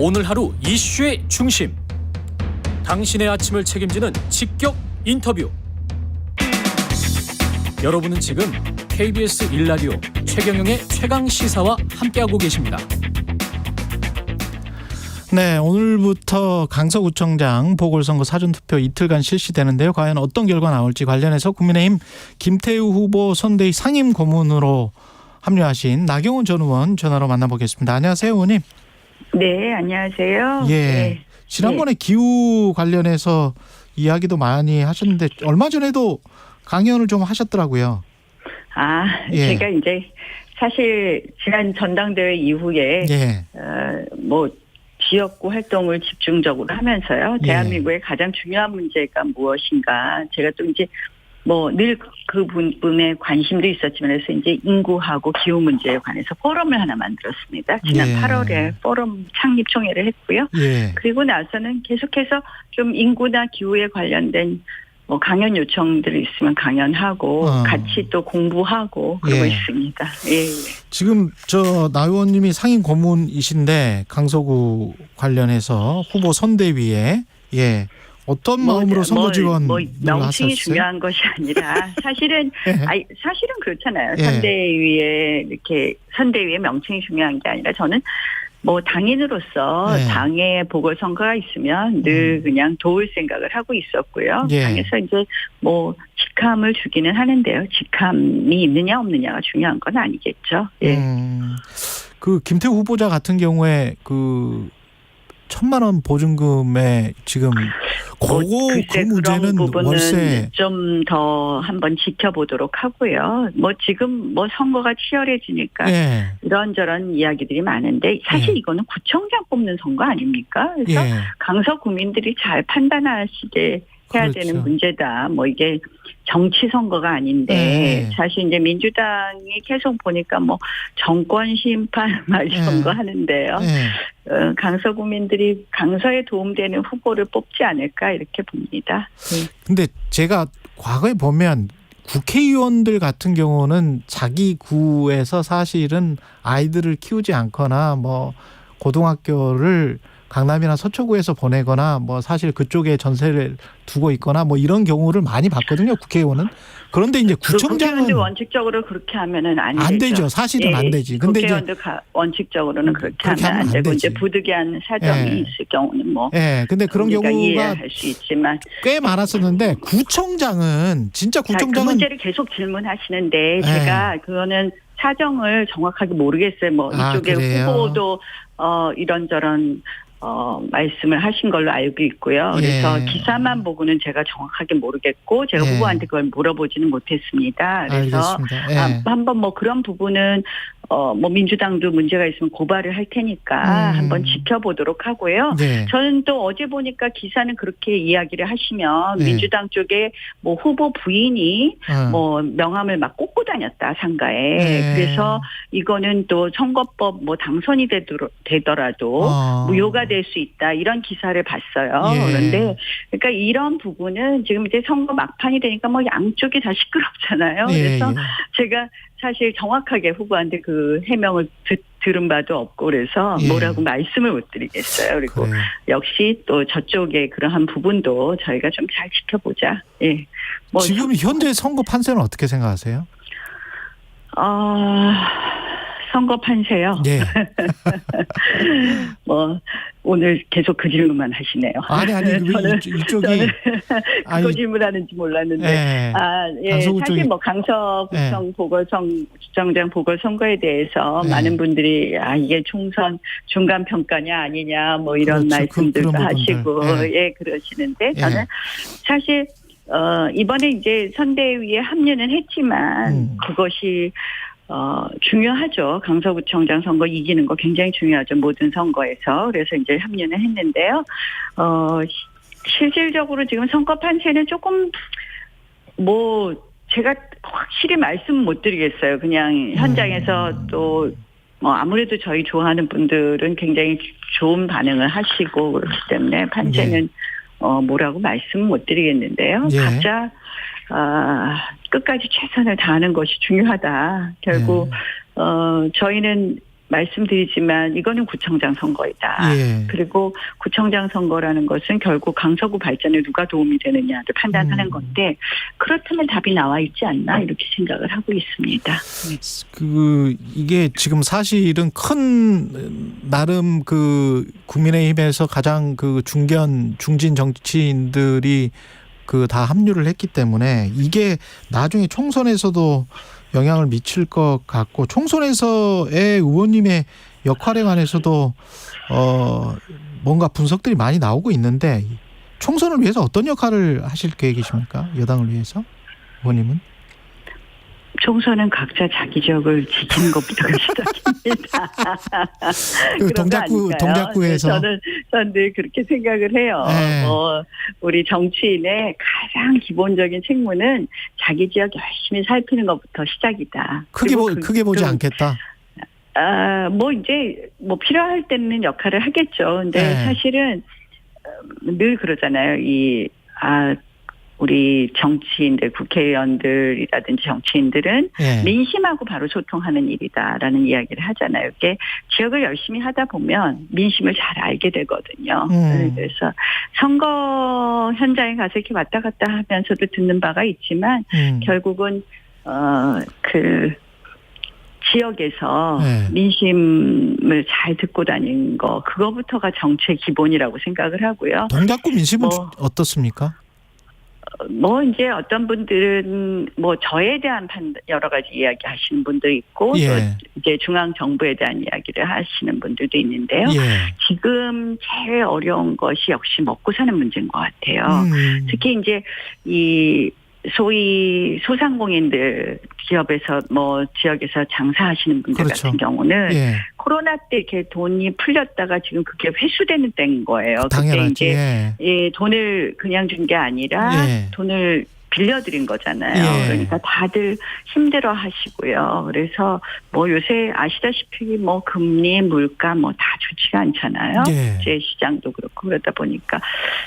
오늘 하루 이슈의 중심. 당신의 아침을 책임지는 직격 인터뷰. 여러분은 지금 KBS 1라디오 최경영의 최강시사와 함께하고 계십니다. 네, 오늘부터 강서구청장 보궐선거 사전투표 이틀간 실시되는데요. 과연 어떤 결과 나올지 관련해서 국민의힘 김태우 후보 선대위 상임 고문으로 합류하신 나경원 전 의원 전화로 만나보겠습니다. 안녕하세요, 의원님. 네, 안녕하세요. 예. 네. 지난번에 기후 관련해서 이야기도 많이 하셨는데 얼마 전에도 강연을 좀 하셨더라고요. 제가 이제 사실 지난 전당대회 이후에 지역구 활동을 집중적으로 하면서요. 대한민국의 가장 중요한 문제가 무엇인가. 제가 또 이제 늘 그 부분에 관심도 있었지만 해서 이제 인구하고 기후 문제에 관해서 포럼을 하나 만들었습니다. 지난 8월에 포럼 창립 총회를 했고요. 그리고 나서는 계속해서 좀 인구나 기후에 관련된 강연 요청들이 있으면 강연하고 같이 또 공부하고 그러고 있습니다. 지금 나 의원님이 상임 고문이신데 강서구 관련해서 후보 선대위에 어떤 마음으로 선거 지원을 명칭이 하셨어요? 중요한 것이 아니라 사실은 사실은 그렇잖아요. 선대위의 명칭이 중요한 게 아니라 저는 당인으로서 당의 보궐선거가 있으면 늘 그냥 도울 생각을 하고 있었고요. 당에서 이제 직함을 주기는 하는데요. 직함이 있느냐 없느냐가 중요한 건 아니겠죠. 그 김태우 후보자 같은 경우에 1,000만 원 보증금에 지금 그 문제는 월세 좀 더 한번 지켜보도록 하고요. 지금 선거가 치열해지니까 이런저런 이야기들이 많은데 사실 이거는 구청장 뽑는 선거 아닙니까? 그래서 강서 구민들이 잘 판단하시게 해야 되는 문제다. 이게 정치 선거가 아닌데 사실 이제 민주당이 계속 보니까 정권 심판 이런 거 하는데요. 강서 구민들이 강서에 도움되는 후보를 뽑지 않을까 이렇게 봅니다. 근데 제가 과거에 보면 국회의원들 같은 경우는 자기 구에서 사실은 아이들을 키우지 않거나 고등학교를 강남이나 서초구에서 보내거나 사실 그쪽에 전세를 두고 있거나 이런 경우를 많이 봤거든요. 국회의원은. 그런데 이제 구청장은 원칙적으로 그렇게 하면은 안 되죠. 사실은 안 되지. 근데 국회의원들 원칙적으로는 그렇게 하면 안 되고 이제 부득이한 사정이 있을 경우는 근데 그런 경우가 이해할 수 있지만 꽤 많았었는데 구청장은 진짜 구청장은 그 문제를 계속 질문하시는데 제가 그거는 사정을 정확하게 모르겠어요. 이쪽에 후보도 이런저런 말씀을 하신 걸로 알고 있고요. 그래서 기사만 보고는 제가 정확하게 모르겠고 제가 후보한테 그걸 물어보지는 못했습니다. 그래서 한번 그런 부분은 뭐 민주당도 문제가 있으면 고발을 할 테니까 한번 지켜보도록 하고요. 네. 저는 또 어제 보니까 기사는 그렇게 이야기를 하시면 민주당 쪽에 뭐 후보 부인이 뭐 명함을 막 꽂고 다녔다 상가에. 그래서 이거는 또 선거법 뭐 당선이 되더라도 무효가 될 수 있다 이런 기사를 봤어요. 그런데 그러니까 이런 부분은 지금 이제 선거 막판이 되니까 뭐 양쪽이 다 시끄럽잖아요. 그래서 제가 사실 정확하게 후보한테 그 해명을 들은 바도 없고 그래서 뭐라고 말씀을 못 드리겠어요. 그리고 역시 또 저쪽의 그러한 부분도 저희가 좀 잘 지켜보자. 예. 뭐 지금 현재 선거 판세는 어떻게 생각하세요? 선거 판세요. 예. 뭐 오늘 계속 그 질문만 하시네요. 아니 저는 아니, 질문하는지 몰랐는데 사실 뭐 강서구청 보궐주정장 보궐선거에 대해서 많은 분들이 이게 총선 중간 평가냐 아니냐 뭐 이런 말씀들도 하시고 그러시는데 저는 사실 이번에 이제 선대위에 합류는 했지만 그것이 중요하죠. 강서구청장 선거 이기는 거 굉장히 중요하죠. 모든 선거에서. 그래서 이제 합류는 했는데요. 실질적으로 지금 선거 판세는 조금 뭐 제가 확실히 말씀 못 드리겠어요. 그냥 현장에서 또 뭐 아무래도 저희 좋아하는 분들은 굉장히 좋은 반응을 하시고 그렇기 때문에 판세는 뭐라고 말씀 못 드리겠는데요. 각자 끝까지 최선을 다하는 것이 중요하다. 결국 저희는 말씀드리지만 이거는 구청장 선거이다. 그리고 구청장 선거라는 것은 결국 강서구 발전에 누가 도움이 되느냐를 판단하는 건데 그렇다면 답이 나와 있지 않나 이렇게 생각을 하고 있습니다. 이게 지금 사실은 큰 나름 그 국민의힘에서 가장 그 중진 정치인들이 다 합류를 했기 때문에 이게 나중에 총선에서도 영향을 미칠 것 같고 총선에서의 의원님의 역할에 관해서도 뭔가 분석들이 많이 나오고 있는데 총선을 위해서 어떤 역할을 하실 계획이십니까? 여당을 위해서 의원님은? 총선은 각자 자기 지역을 지키는 것부터가 시작입니다. 동작구에서 저는 늘 그렇게 생각을 해요. 우리 정치인의 가장 기본적인 책무는 자기 지역 열심히 살피는 것부터 시작이다. 크게 보지 않겠다. 뭐 이제 뭐 필요할 때는 역할을 하겠죠. 근데 사실은 늘 그러잖아요. 우리 정치인들, 국회의원들이라든지 정치인들은 민심하고 바로 소통하는 일이다라는 이야기를 하잖아요. 이게 지역을 열심히 하다 보면 민심을 잘 알게 되거든요. 그래서 선거 현장에 가서 이렇게 왔다 갔다 하면서도 듣는 바가 있지만 결국은 그 지역에서 민심을 잘 듣고 다니는 거 그거부터가 정치의 기본이라고 생각을 하고요. 동작구 민심은 어떻습니까? 뭐 이제 어떤 분들은 뭐 저에 대한 여러 가지 이야기 하시는 분도 있고 또 이제 중앙 정부에 대한 이야기를 하시는 분들도 있는데요. 지금 제일 어려운 것이 역시 먹고 사는 문제인 것 같아요. 특히 이제 이 소위 소상공인들 기업에서 뭐 지역에서 장사하시는 분들 같은 경우는 코로나 때 이렇게 돈이 풀렸다가 지금 그게 회수되는 때인 거예요. 당연하지. 그때 이제 돈을 그냥 준 게 아니라 돈을 빌려드린 거잖아요. 그러니까 다들 힘들어 하시고요. 그래서 뭐 요새 아시다시피 뭐 금리, 물가 뭐 다 좋지가 않잖아요. 국제 시장도 그렇고 그러다 보니까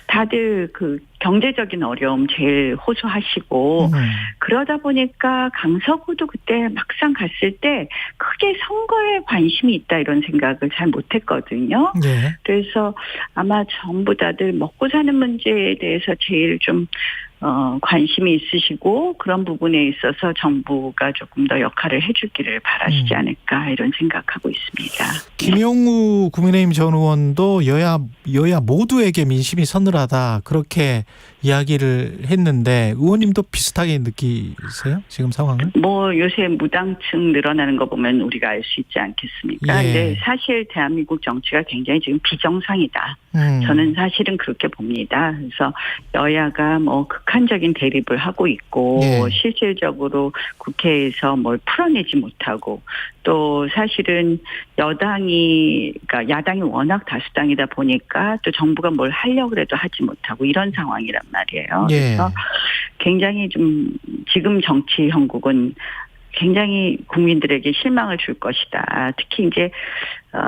다들 그 경제적인 어려움 제일 호소하시고 그러다 보니까 강서구도 그때 막상 갔을 때 크게 선거에 관심이 있다 이런 생각을 잘 못했거든요. 그래서 아마 전부 다들 먹고 사는 문제에 대해서 제일 좀 관심이 있으시고 그런 부분에 있어서 정부가 조금 더 역할을 해주기를 바라시지 않을까 이런 생각하고 있습니다. 김용우 국민의힘 전 의원도 여야 모두에게 민심이 서늘하다 그렇게 이야기를 했는데 의원님도 비슷하게 느끼세요? 지금 상황을? 뭐 요새 무당층 늘어나는 거 보면 우리가 알 수 있지 않겠습니까? 예. 근데 사실 대한민국 정치가 굉장히 지금 비정상이다. 저는 사실은 그렇게 봅니다. 그래서 여야가 뭐 극한적인 대립을 하고 있고 예. 실질적으로 국회에서 뭘 풀어내지 못하고 또 사실은 그러니까 야당이 워낙 다수당이다 보니까 또 정부가 뭘 하려고 해도 하지 못하고 이런 상황이란 말이에요. 예. 그래서 굉장히 좀 지금 정치 형국은 굉장히 국민들에게 실망을 줄 것이다. 특히 이제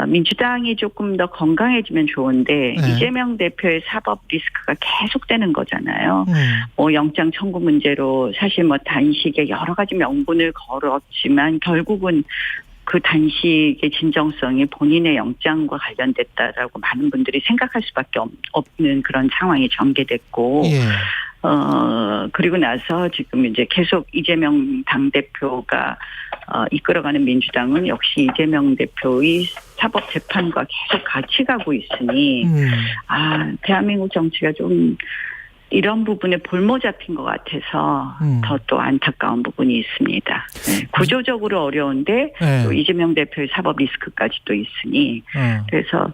민주당이 조금 더 건강해지면 좋은데 네. 이재명 대표의 사법 리스크가 계속되는 거잖아요. 뭐 영장 청구 문제로 사실 뭐 단식에 여러 가지 명분을 걸었지만 결국은 그 단식의 진정성이 본인의 영장과 관련됐다라고 많은 분들이 생각할 수밖에 없는 그런 상황이 전개됐고 예. 그리고 나서 지금 이제 계속 이재명 당대표가 이끌어가는 민주당은 역시 이재명 대표의 사법 재판과 계속 같이 가고 있으니 대한민국 정치가 좀 이런 부분에 볼모 잡힌 것 같아서 더 또 안타까운 부분이 있습니다. 네, 구조적으로 어려운데 네. 또 이재명 대표의 사법 리스크까지 또 있으니 그래서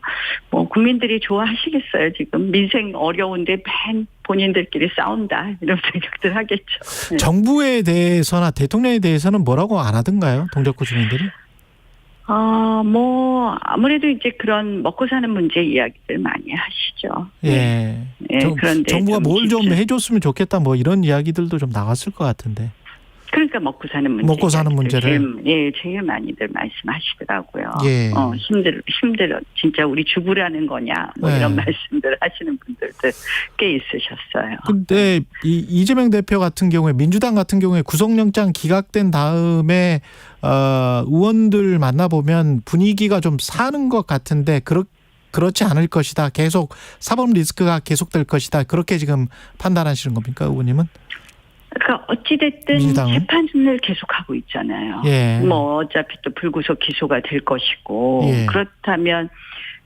뭐 국민들이 좋아하시겠어요. 지금 민생 어려운데 맨 본인들끼리 싸운다 이런 생각들 하겠죠. 네. 정부에 대해서나 대통령에 대해서는 뭐라고 안 하던가요? 동작구 주민들이? 뭐 아무래도 이제 그런 먹고 사는 문제 이야기들 많이 하시죠. 예. 네, 그런데 정부가 뭘 좀 해줬으면 좋겠다 뭐 이런 이야기들도 좀 나왔을 것 같은데. 그러니까 먹고 사는 문제. 먹고 사는 문제를. 제일 많이들 말씀하시더라고요. 예. 힘들어. 진짜 우리 죽으라는 거냐. 뭐 네. 이런 말씀들 하시는 분들도 꽤 있으셨어요. 근데 이재명 대표 같은 경우에 민주당 같은 경우에 구속영장 기각된 다음에 의원들 만나보면 분위기가 좀 사는 것 같은데 그렇지 않을 것이다. 계속 사법 리스크가 계속될 것이다. 그렇게 지금 판단하시는 겁니까, 의원님은? 그러니까 어찌됐든 민주당은? 재판을 계속하고 있잖아요. 예. 뭐 어차피 또 불구속 기소가 될 것이고 예. 그렇다면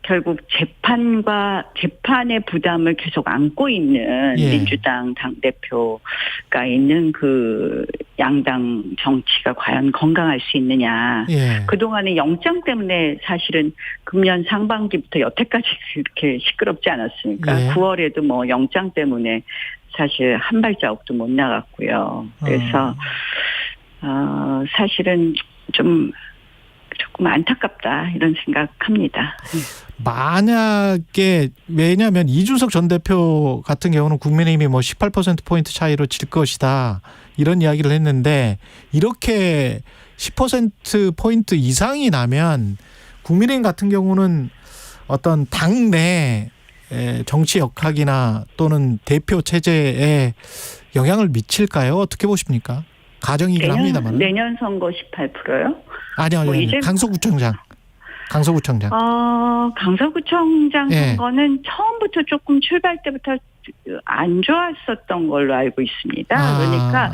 결국 재판의 부담을 계속 안고 있는 예. 민주당 당대표가 있는 그 양당 정치가 과연 건강할 수 있느냐. 예. 그동안에 영장 때문에 사실은 금년 상반기부터 여태까지 이렇게 시끄럽지 않았습니까? 예. 9월에도 뭐 영장 때문에 사실 한 발자국도 못 나갔고요. 그래서 사실은 좀 조금 안타깝다 이런 생각합니다. 만약에 왜냐하면 이준석 전 대표 같은 경우는 국민의힘이 뭐 18%포인트 차이로 질 것이다 이런 이야기를 했는데 이렇게 10%포인트 이상이 나면 국민의힘 같은 경우는 어떤 당내 정치 역학이나 또는 대표 체제에 영향을 미칠까요? 어떻게 보십니까? 가정이긴 합니다만. 내년 선거 18%요? 아니요. 강서구청장. 강서구청장 예. 선거는 처음부터 조금 출발 때부터 안 좋았었던 걸로 알고 있습니다. 그러니까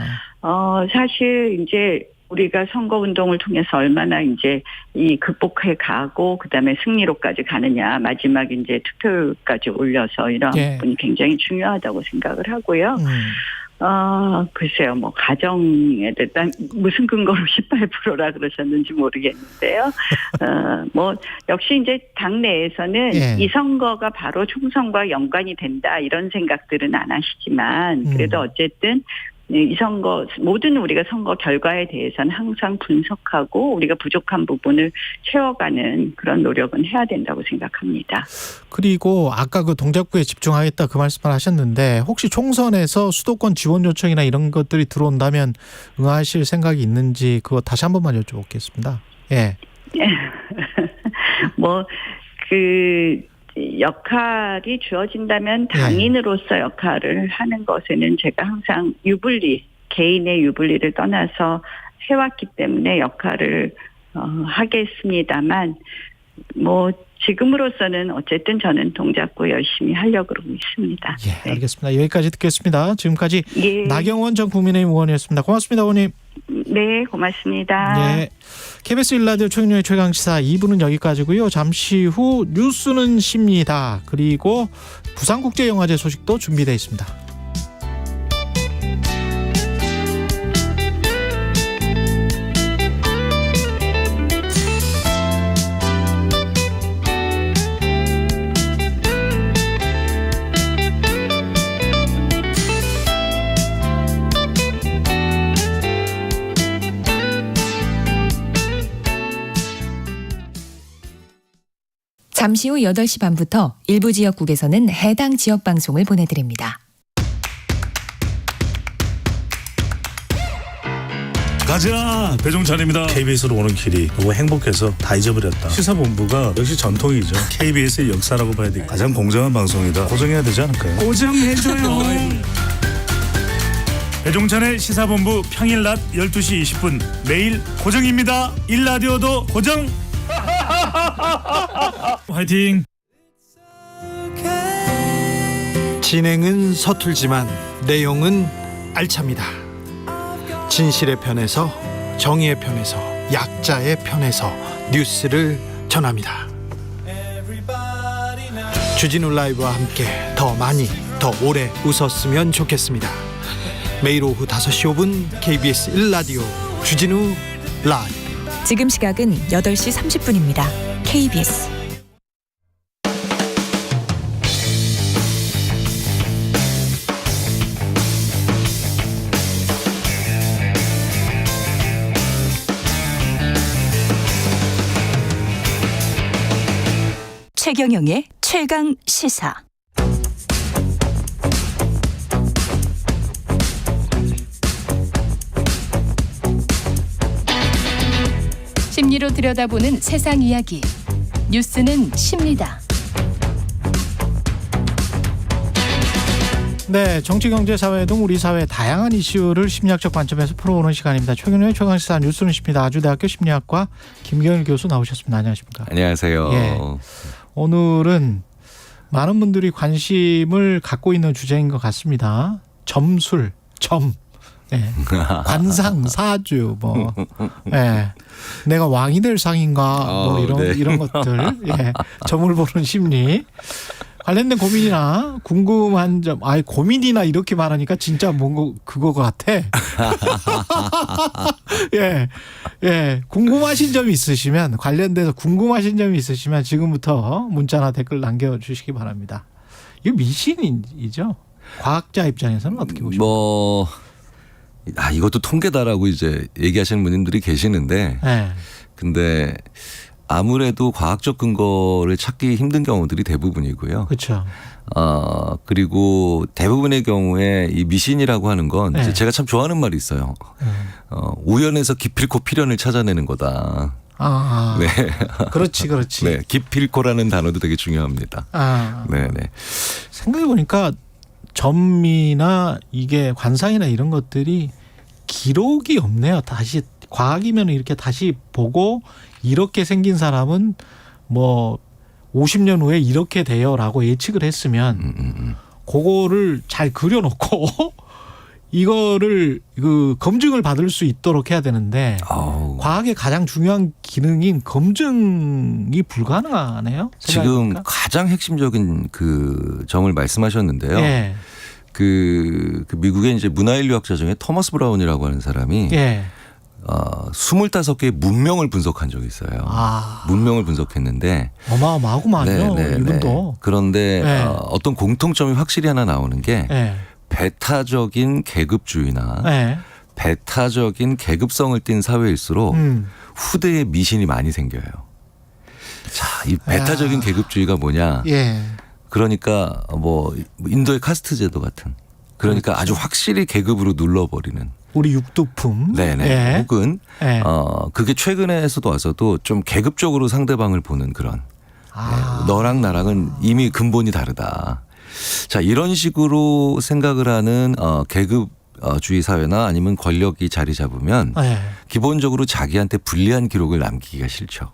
사실 이제 우리가 선거운동을 통해서 얼마나 이제 이 극복해 가고 그다음에 승리로까지 가느냐 마지막 이제 투표율까지 올려서 이런 예. 부분이 굉장히 중요하다고 생각을 하고요. 글쎄요, 뭐, 가정에 대한 무슨 근거로 18%라 그러셨는지 모르겠는데요. 뭐, 역시 이제 당내에서는 예. 이 선거가 바로 총선과 연관이 된다 이런 생각들은 안 하시지만 그래도 어쨌든 이 선거 모든 우리가 선거 결과에 대해서는 항상 분석하고 우리가 부족한 부분을 채워가는 그런 노력은 해야 된다고 생각합니다. 그리고 아까 그 동작구에 집중하겠다 그 말씀을 하셨는데 혹시 총선에서 수도권 지원 요청이나 이런 것들이 들어온다면 응하실 생각이 있는지 그거 다시 한 번만 여쭤보겠습니다. 예. 역할이 주어진다면 당인으로서 역할을 하는 것에는 제가 항상 개인의 유불리를 떠나서 해왔기 때문에 역할을 하겠습니다만 뭐 지금으로서는 어쨌든 저는 동작구 열심히 하려고 그러고 있습니다. 예, 알겠습니다. 여기까지 듣겠습니다. 지금까지 나경원 전 국민의힘 의원이었습니다. 고맙습니다, 의원님. 네, 고맙습니다. 네, KBS 1라디오 최경영의 최강시사 2부는 여기까지고요. 잠시 후 뉴스는 쉽니다. 그리고 부산국제영화제 소식도 준비되어 있습니다. 잠시 후 8시 반부터 일부 지역국에서는 해당 지역 방송을 보내드립니다. 가자 배종찬입니다. KBS로 오는 길이 너무 행복해서 다 잊어버렸다. 시사본부가 역시 전통이죠. KBS의 역사라고 봐야 돼. 가장 공정한 방송이다. 고정해야 되지 않을까요? 고정해줘요. 배종찬의 시사본부 평일 낮 12시 20분 매일 고정입니다. 일라디오도 고정. 화이팅. 진행은 서툴지만 내용은 알찹니다. 진실의 편에서, 정의의 편에서, 약자의 편에서 뉴스를 전합니다. 주진우 라이브와 함께 더 많이, 더 오래 웃었으면 좋겠습니다. 매일 오후 5시 5분 KBS 1라디오 주진우 라이브. 지금 시각은 8시 30분입니다. KBS 최경영의 최강 시사. 심리로 들여다보는 세상 이야기. 뉴스는 십니다. 네, 정치, 경제, 사회 등 우리 사회의 다양한 이슈를 심리학적 관점에서 풀어보는 시간입니다. 최근의 최강시사 뉴스는 십니다. 아주대학교 심리학과 김경일 교수 나오셨습니다. 안녕하십니까? 안녕하세요. 예. 오늘은 많은 분들이 관심을 갖고 있는 주제인 것 같습니다. 점술, 점. 예. 관상, 사주, 뭐, 예. 내가 왕이 될 상인가, 뭐 이런 것들, 예. 점을 보는 심리. 관련된 고민이나 궁금한 점, 고민이나 이렇게 말하니까 진짜 뭔가 그거 같아. 예, 예. 궁금하신 점이 있으시면, 관련돼서 궁금하신 점이 있으시면 지금부터 문자나 댓글 남겨주시기 바랍니다. 이거 미신이죠? 과학자 입장에서는 어떻게 보십니까? 이것도 통계다라고 이제 얘기하시는 분들이 계시는데, 네. 근데 아무래도 과학적 근거를 찾기 힘든 경우들이 대부분이고요. 그렇죠. 그리고 대부분의 경우에 이 미신이라고 하는 건 네. 제가 참 좋아하는 말이 있어요. 우연에서 기필코 필연을 찾아내는 거다. 네. 그렇지. 네, 기필코라는 단어도 되게 중요합니다. 네네. 생각해 보니까 점이나 이게 관상이나 이런 것들이 기록이 없네요. 다시 과학이면 이렇게 다시 보고 이렇게 생긴 사람은 뭐 50년 후에 이렇게 돼요라고 예측을 했으면 그거를 잘 그려놓고 이거를 검증을 받을 수 있도록 해야 되는데 과학의 가장 중요한 기능인 검증이 불가능하네요. 지금 가장 핵심적인 그 점을 말씀하셨는데요. 예. 그 미국의 이제 문화인류학자 중에 토머스 브라운이라고 하는 사람이 예. 25개의 문명을 분석한 적이 있어요. 문명을 분석했는데 어마어마하구만요. 이분도. 그런데 어떤 공통점이 확실히 하나 나오는 게 배타적인 계급주의나 배타적인 계급성을 띈 사회일수록 후대에 미신이 많이 생겨요. 자, 이 배타적인 계급주의가 뭐냐? 그러니까 뭐 인도의 카스트 제도 같은. 그러니까 아주 확실히 계급으로 눌러버리는. 우리 육두품. 네네. 혹은 그게 최근에서도 와서도 좀 계급적으로 상대방을 보는 그런. 너랑 나랑은 이미 근본이 다르다. 자, 이런 식으로 생각을 하는 계급주의 사회나 아니면 권력이 자리 잡으면 기본적으로 자기한테 불리한 기록을 남기기가 싫죠.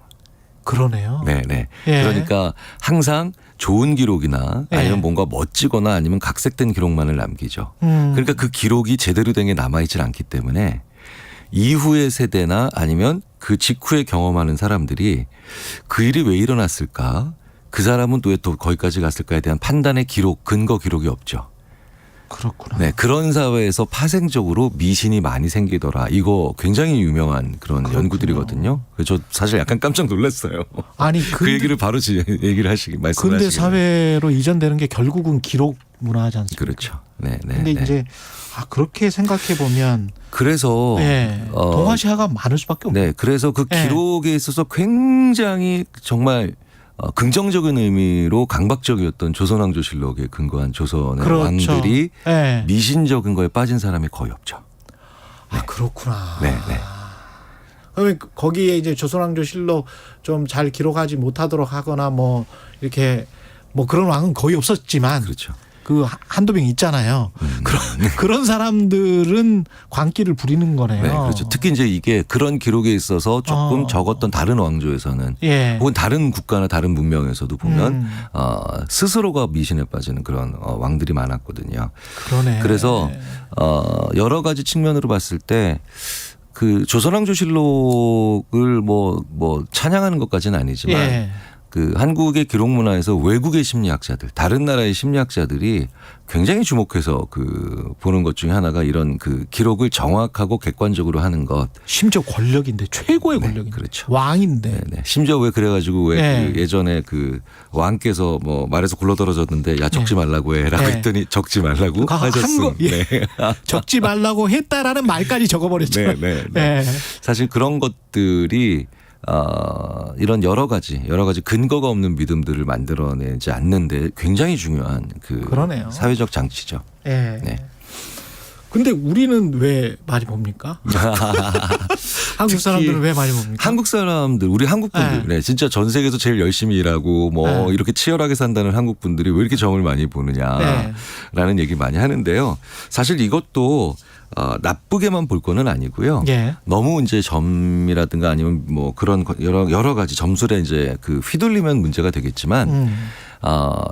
그러네요. 네네. 그러니까 항상 좋은 기록이나 아니면 뭔가 멋지거나 아니면 각색된 기록만을 남기죠. 그러니까 그 기록이 제대로 된 게 남아있질 않기 때문에 이후의 세대나 아니면 그 직후에 경험하는 사람들이 그 일이 왜 일어났을까? 그 사람은 또 왜 또 거기까지 갔을까에 대한 판단의 기록, 근거 기록이 없죠. 그렇구나. 네, 그런 사회에서 파생적으로 미신이 많이 생기더라. 이거 굉장히 유명한 그런 연구들이거든요. 그래서 저 사실 약간 깜짝 놀랐어요. 아니 그 얘기를 바로 얘기를 말씀하시기. 근대 사회로 이전되는 게 결국은 기록 문화지 않습니까? 그렇죠. 네, 네. 근데 이제 그렇게 생각해 보면 그래서 동아시아가 많을 수밖에 없네요. 네, 그래서 그 기록에 있어서 굉장히 정말 긍정적인 의미로 강박적이었던 조선왕조실록에 근거한 조선의 그렇죠. 왕들이 네. 미신적인 거에 빠진 사람이 거의 없죠. 아 그렇구나. 네, 네. 그러면 거기에 이제 조선왕조실록 좀 잘 기록하지 못하도록 하거나 뭐 이렇게 뭐 그런 왕은 거의 없었지만 그렇죠. 그 한두 명 있잖아요. 그런 사람들은 광기를 부리는 거네요. 네, 그렇죠. 특히 이제 이게 그런 기록에 있어서 조금 적었던 다른 왕조에서는 예. 혹은 다른 국가나 다른 문명에서도 보면 스스로가 미신에 빠지는 그런 왕들이 많았거든요. 그러네. 그래서 여러 가지 측면으로 봤을 때 그 조선왕조실록을 뭐 찬양하는 것까지는 아니지만 예. 그 한국의 기록 문화에서 외국의 심리학자들, 다른 나라의 심리학자들이 굉장히 주목해서 그 보는 것 중에 하나가 이런 그 기록을 정확하고 객관적으로 하는 것. 심지어 권력인데 최고의 권력인데. 그렇죠. 왕인데. 네, 네. 심지어 왜 그래가지고 왜 네. 그 예전에 그 왕께서 뭐 말에서 굴러떨어졌는데 야 적지 말라고 해라고 네. 했더니 적지 말라고 하셨음. 예. 네. 적지 말라고 했다라는 말까지 적어버렸죠. 네. 사실 그런 것들이 이런 여러 가지 근거가 없는 믿음들을 만들어내지 않는데 굉장히 중요한 그 그러네요. 사회적 장치죠. 예. 네. 근데 우리는 왜 많이 봅니까? 한국 사람들은 왜 많이 봅니까? 한국 사람들, 우리 한국 분들, 네, 진짜 전 세계에서 제일 열심히 일하고 뭐 이렇게 치열하게 산다는 한국 분들이 왜 이렇게 점을 많이 보느냐라는 얘기 많이 하는데요. 사실 이것도 나쁘게만 볼 거는 아니고요. 예. 너무 이제 점이라든가 아니면 뭐 그런 여러 가지 점술에 이제 그 휘둘리면 문제가 되겠지만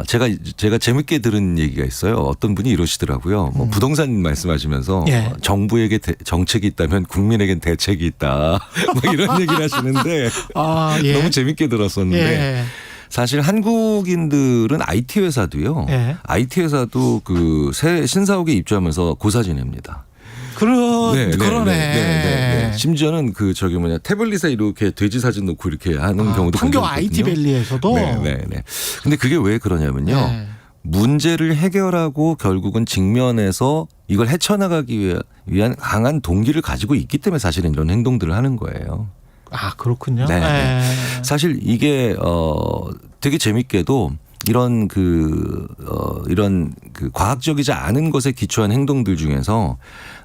제가 재밌게 들은 얘기가 있어요. 어떤 분이 이러시더라고요. 뭐 부동산 말씀하시면서 예. 정부에게 정책이 있다면 국민에겐 대책이 있다. 뭐 이런 얘기를 하시는데 예. 너무 재밌게 들었었는데 예. 사실 한국인들은 IT 회사도요. 예. IT 회사도 그 새 신사옥에 입주하면서 고사 지냅니다. 그러네. 심지어는 그 저기 태블릿에 이렇게 돼지 사진 놓고 이렇게 하는 경우도 판교 굉장히 IT밸리에서도. 네. 근데 그게 왜 그러냐면요. 네. 문제를 해결하고 결국은 직면해서 이걸 헤쳐나가기 위한 강한 동기를 가지고 있기 때문에 사실은 이런 행동들을 하는 거예요. 아 그렇군요. 네. 사실 이게 되게 재밌게도 이런 이런 과학적이지 않은 것에 기초한 행동들 중에서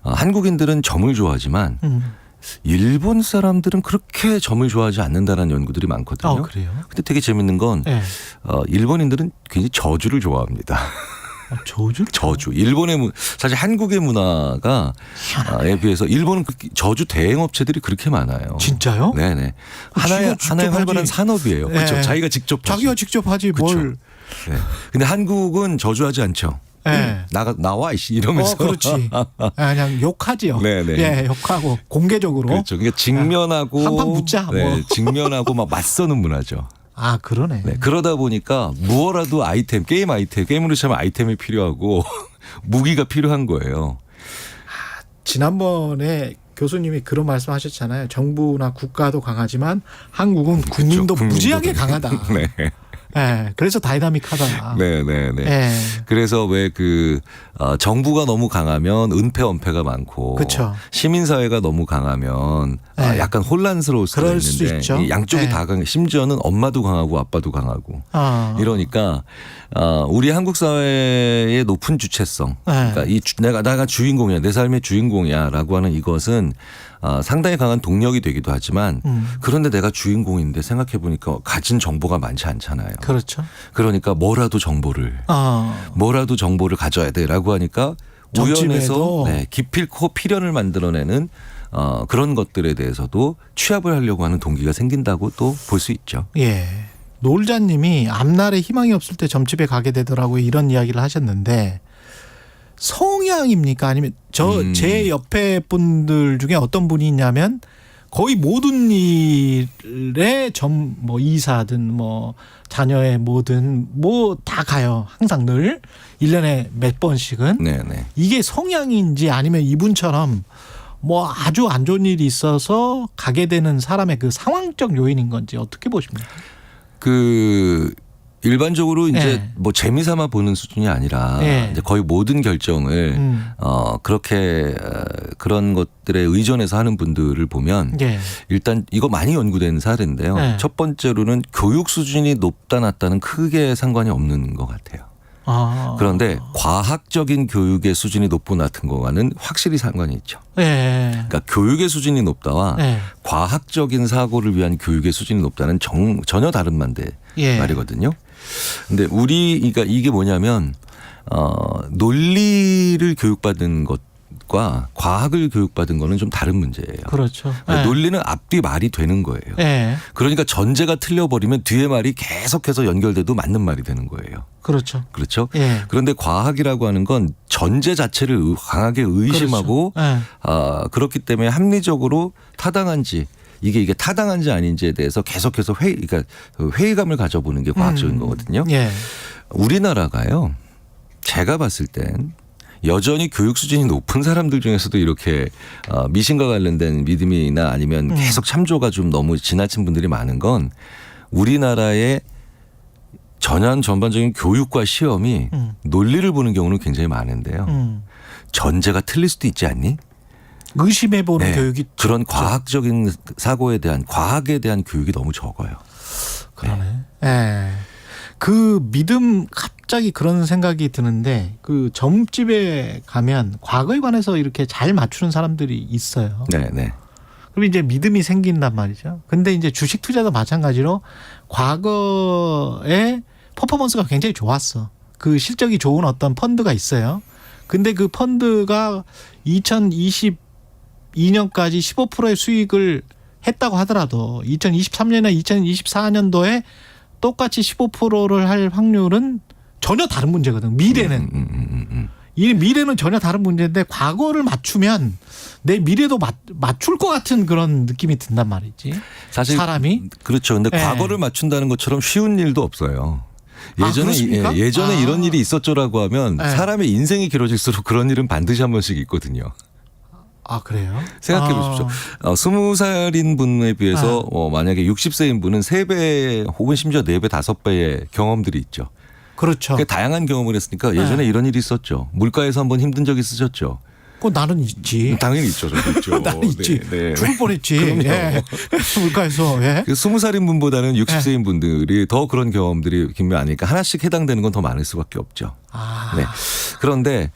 한국인들은 점을 좋아하지만 일본 사람들은 그렇게 점을 좋아하지 않는다는 연구들이 많거든요. 그래요? 근데 되게 재밌는 건 일본인들은 굉장히 저주를 좋아합니다. 저주. 일본의 사실 한국의 문화가에 비해서 일본은 저주 대행 업체들이 그렇게 많아요. 진짜요? 네네. 하나의 활발한 산업이에요. 네. 그렇죠. 자기가 직접 하지 뭘. 네. 근데 한국은 저주하지 않죠. 네. 나와 이씨 이러면서. 그렇지. 그냥 욕하지요. 네네. 예, 욕하고 공개적으로. 그렇죠. 그러니까 직면하고 한판 붙자. 뭐. 네, 직면하고 막 맞서는 문화죠. 아 그러네. 네, 그러다 보니까 무엇라도 게임으로 치면 아이템이 필요하고 무기가 필요한 거예요. 지난번에 교수님이 그런 말씀하셨잖아요. 정부나 국가도 강하지만 한국은 국민도 무지하게 강하다. 네. 네, 그래서 다이나믹하다. 네. 그래서 왜 정부가 너무 강하면 은폐 언폐가 많고, 그쵸. 시민사회가 너무 강하면 약간 혼란스러울 수가 있는데 이 양쪽이 다 강해. 심지어는 엄마도 강하고 아빠도 강하고 이러니까 우리 한국 사회의 높은 주체성, 그러니까 내가 주인공이야, 내 삶의 주인공이야라고 하는 이것은 상당히 강한 동력이 되기도 하지만 그런데 내가 주인공인데 생각해 보니까 가진 정보가 많지 않잖아요. 그렇죠. 그러니까 뭐라도 정보를 가져야 돼라고 하니까 우연해서 기필코 필연을 만들어내는 그런 것들에 대해서도 취합을 하려고 하는 동기가 생긴다고 또 볼 수 있죠. 예. 노을자님이 앞날에 희망이 없을 때 점집에 가게 되더라고요. 이런 이야기를 하셨는데 성향입니까? 아니면 제 옆에 분들 중에 어떤 분이 있냐면 거의 모든 일에 이사든 자녀의 뭐든 다 가요. 항상 늘 1년에 몇 번씩은. 네네. 이게 성향인지 아니면 이분처럼 아주 안 좋은 일이 있어서 가게 되는 사람의 그 상황적 요인인 건지 어떻게 보십니까? 일반적으로 이제 뭐 재미삼아 보는 수준이 아니라 이제 거의 모든 결정을 그렇게 그런 것들에 의존해서 하는 분들을 보면 일단 이거 많이 연구된 사례인데요. 첫 번째로는 교육 수준이 높다 낮다는 크게 상관이 없는 것 같아요. 그런데 과학적인 교육의 수준이 높고 낮은 거와는 확실히 상관이 있죠. 그러니까 교육의 수준이 높다와 과학적인 사고를 위한 교육의 수준이 높다는 전혀 다른 말이거든요. 근데 그러니까 이게 뭐냐면 논리를 교육받은 것과 과학을 교육받은 거는 좀 다른 문제예요. 그렇죠. 그러니까 논리는 앞뒤 말이 되는 거예요. 그러니까 전제가 틀려버리면 뒤에 말이 계속해서 연결돼도 맞는 말이 되는 거예요. 그렇죠. 그렇죠. 그런데 과학이라고 하는 건 전제 자체를 강하게 의심하고 그렇죠. 그렇기 때문에 합리적으로 타당한지 이게 타당한지 아닌지에 대해서 계속해서 그러니까 회의감을 가져보는 게 과학적인 거거든요. 우리나라가요. 제가 봤을 땐 여전히 교육 수준이 높은 사람들 중에서도 이렇게 미신과 관련된 믿음이나 아니면 계속 참조가 좀 너무 지나친 분들이 많은 건 우리나라의 전반적인 교육과 시험이 논리를 보는 경우는 굉장히 많은데요. 전제가 틀릴 수도 있지 않니? 의심해보는 교육이 그런 과학적인 사고에 대한 과학에 대한 교육이 너무 적어요. 그러네. 그 믿음 갑자기 그런 생각이 드는데 그 점집에 가면 과거에 관해서 이렇게 잘 맞추는 사람들이 있어요. 네. 그럼 이제 믿음이 생긴단 말이죠. 근데 이제 주식 투자도 마찬가지로 과거에 퍼포먼스가 굉장히 좋았어. 그 실적이 좋은 어떤 펀드가 있어요. 근데 그 펀드가 2022년까지 15%의 수익을 했다고 하더라도 2023년이나 2024년도에 똑같이 15%를 할 확률은 전혀 다른 문제거든. 미래는. 이 미래는 전혀 다른 문제인데 과거를 맞추면 내 미래도 맞출 것 같은 그런 느낌이 든단 말이지. 사실 사람이. 그렇죠. 근데 과거를 맞춘다는 것처럼 쉬운 일도 없어요. 예전에 이런 일이 있었죠라고 하면 사람의 인생이 길어질수록 그런 일은 반드시 한 번씩 있거든요. 그래요? 생각해 보십시오. 20살인 분에 비해서 만약에 60세인 분은 3배 혹은 심지어 4배, 5배의 경험들이 있죠. 그렇죠. 그러니까 다양한 경험을 했으니까 예전에 이런 일이 있었죠. 물가에서 한번 힘든 적이 있으셨죠. 나는 있지. 당연히 있죠. 저도 있죠. 나는 있지. 죽을 뻔했지. 물가에서. 그 20살인 분보다는 60세인 분들이 더 그런 경험들이 길면 아니니까 하나씩 해당되는 건 더 많을 수밖에 없죠. 네. 그런데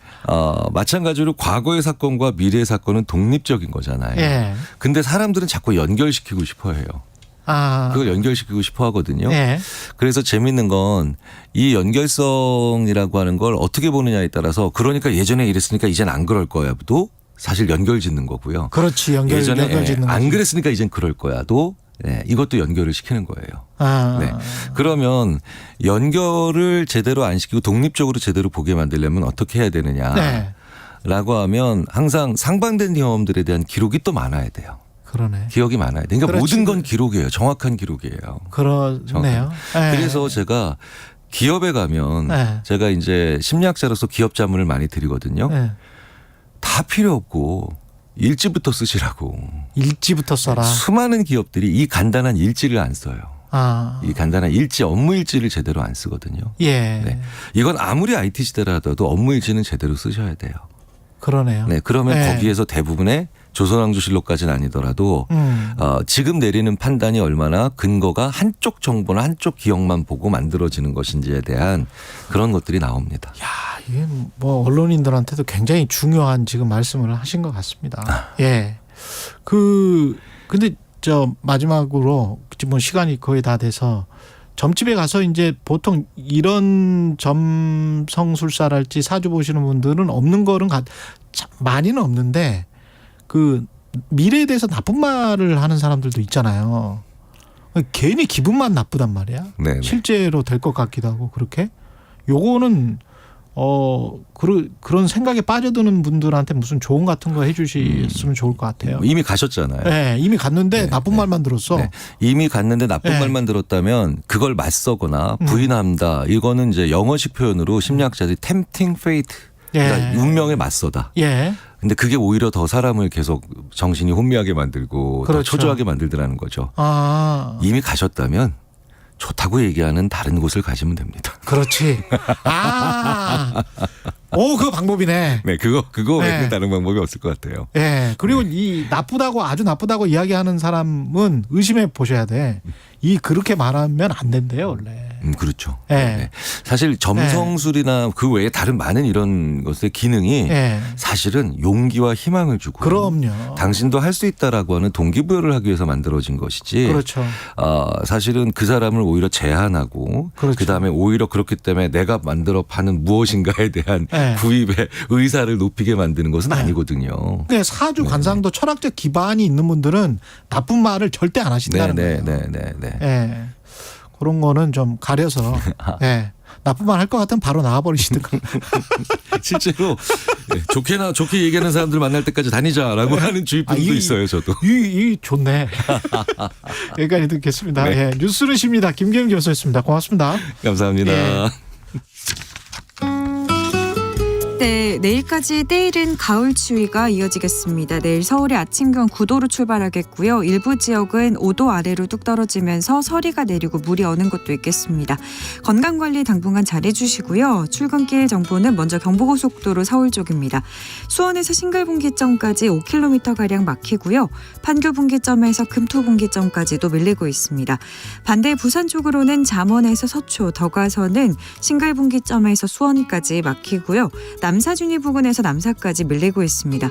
마찬가지로 과거의 사건과 미래의 사건은 독립적인 거잖아요. 근데 사람들은 자꾸 연결시키고 싶어 해요. 그걸 연결시키고 싶어 하거든요. 그래서 재밌는 건 이 연결성이라고 하는 걸 어떻게 보느냐에 따라서 그러니까 예전에 이랬으니까 이젠 안 그럴 거야도 사실 연결 짓는 거고요. 그렇지. 예전에 연결 짓는 안 거지. 그랬으니까 이젠 그럴 거야도 이것도 연결을 시키는 거예요. 네. 그러면 연결을 제대로 안 시키고 독립적으로 제대로 보게 만들려면 어떻게 해야 되느냐라고 하면 항상 상반된 경험들에 대한 기록이 또 많아야 돼요. 그러네. 기억이 많아야 돼. 그러니까 모든 건 기록이에요. 정확한 기록이에요. 그러네요. 그래서 제가 기업에 가면 제가 이제 심리학자로서 기업 자문을 많이 드리거든요. 다 필요 없고 일지부터 쓰시라고. 일지부터 써라. 수많은 기업들이 이 간단한 일지를 안 써요. 이 간단한 일지, 업무 일지를 제대로 안 쓰거든요. 네. 이건 아무리 IT 시대라 하더라도 업무 일지는 제대로 쓰셔야 돼요. 그러네요. 네. 그러면 거기에서 대부분의 조선왕조실록까지는 아니더라도 지금 내리는 판단이 얼마나 근거가 한쪽 정보나 한쪽 기억만 보고 만들어지는 것인지에 대한 그런 것들이 나옵니다. 이게 뭐 언론인들한테도 굉장히 중요한 지금 말씀을 하신 것 같습니다. 근데 마지막으로 뭐 시간이 거의 다 돼서 점집에 가서 이제 보통 이런 점성술사랄지 사주 보시는 분들은 없는 거는 많이는 없는데 그 미래에 대해서 나쁜 말을 하는 사람들도 있잖아요. 괜히 기분만 나쁘단 말이야. 네네. 실제로 될 것 같기도 하고 그렇게. 요거는 그런 생각에 빠져드는 분들한테 무슨 조언 같은 거 해주셨으면 좋을 것 같아요. 이미 가셨잖아요. 네, 이미 갔는데 나쁜 말만 들었어. 이미 갔는데 나쁜 말만 들었다면 그걸 맞서거나 부인한다. 이거는 이제 영어식 표현으로 심리학자들이 tempting fate, 그러니까 운명에 맞서다. 근데 그게 오히려 더 사람을 계속 정신이 혼미하게 만들고 더 초조하게 만들더라는 거죠. 이미 가셨다면 좋다고 얘기하는 다른 곳을 가시면 됩니다. 그렇지. 오, 그거 방법이네. 네, 그거 네. 외에는 다른 방법이 없을 것 같아요. 네. 그리고 이 나쁘다고 아주 나쁘다고 이야기하는 사람은 의심해 보셔야 돼. 이 그렇게 말하면 안 된대요, 원래. 그렇죠. 네. 네. 사실 점성술이나 그 외에 다른 많은 이런 것의 기능이 사실은 용기와 희망을 주고. 그럼요. 당신도 할 수 있다라고 하는 동기부여를 하기 위해서 만들어진 것이지. 그렇죠. 사실은 그 사람을 오히려 제한하고 그렇죠. 그다음에 오히려 그렇기 때문에 내가 만들어 파는 무엇인가에 대한 구입의 의사를 높이게 만드는 것은 아니거든요. 네, 사주 관상도 철학적 기반이 있는 분들은 나쁜 말을 절대 안 하신다는 거예요. 네. 그런 거는 좀 가려서 나쁜 말 할 것 같으면 바로 나와버리시든가. 실제로 좋게 얘기하는 사람들 만날 때까지 다니자라고 하는 주위분도 있어요. 저도. 이 좋네. 여기까지 듣겠습니다. 네. 뉴스루시입니다. 김경일 교수였습니다. 고맙습니다. 감사합니다. 네, 내일까지 때이른 가을 추위가 이어지겠습니다. 내일 서울의 아침 기온 9도로 출발하겠고요. 일부 지역은 5도 아래로 뚝 떨어지면서 서리가 내리고 물이 어는 곳도 있겠습니다. 건강관리 당분간 잘해주시고요. 출근길 정보는 먼저 경부고속도로 서울 쪽입니다. 수원에서 싱글분기점까지 5km가량 막히고요. 판교분기점에서 금토분기점까지도 밀리고 있습니다. 반대 부산 쪽으로는 잠원에서 서초, 더 가서는 싱글분기점에서 수원까지 막히고요. 남사준이 부근에서 남사까지 밀리고 있습니다.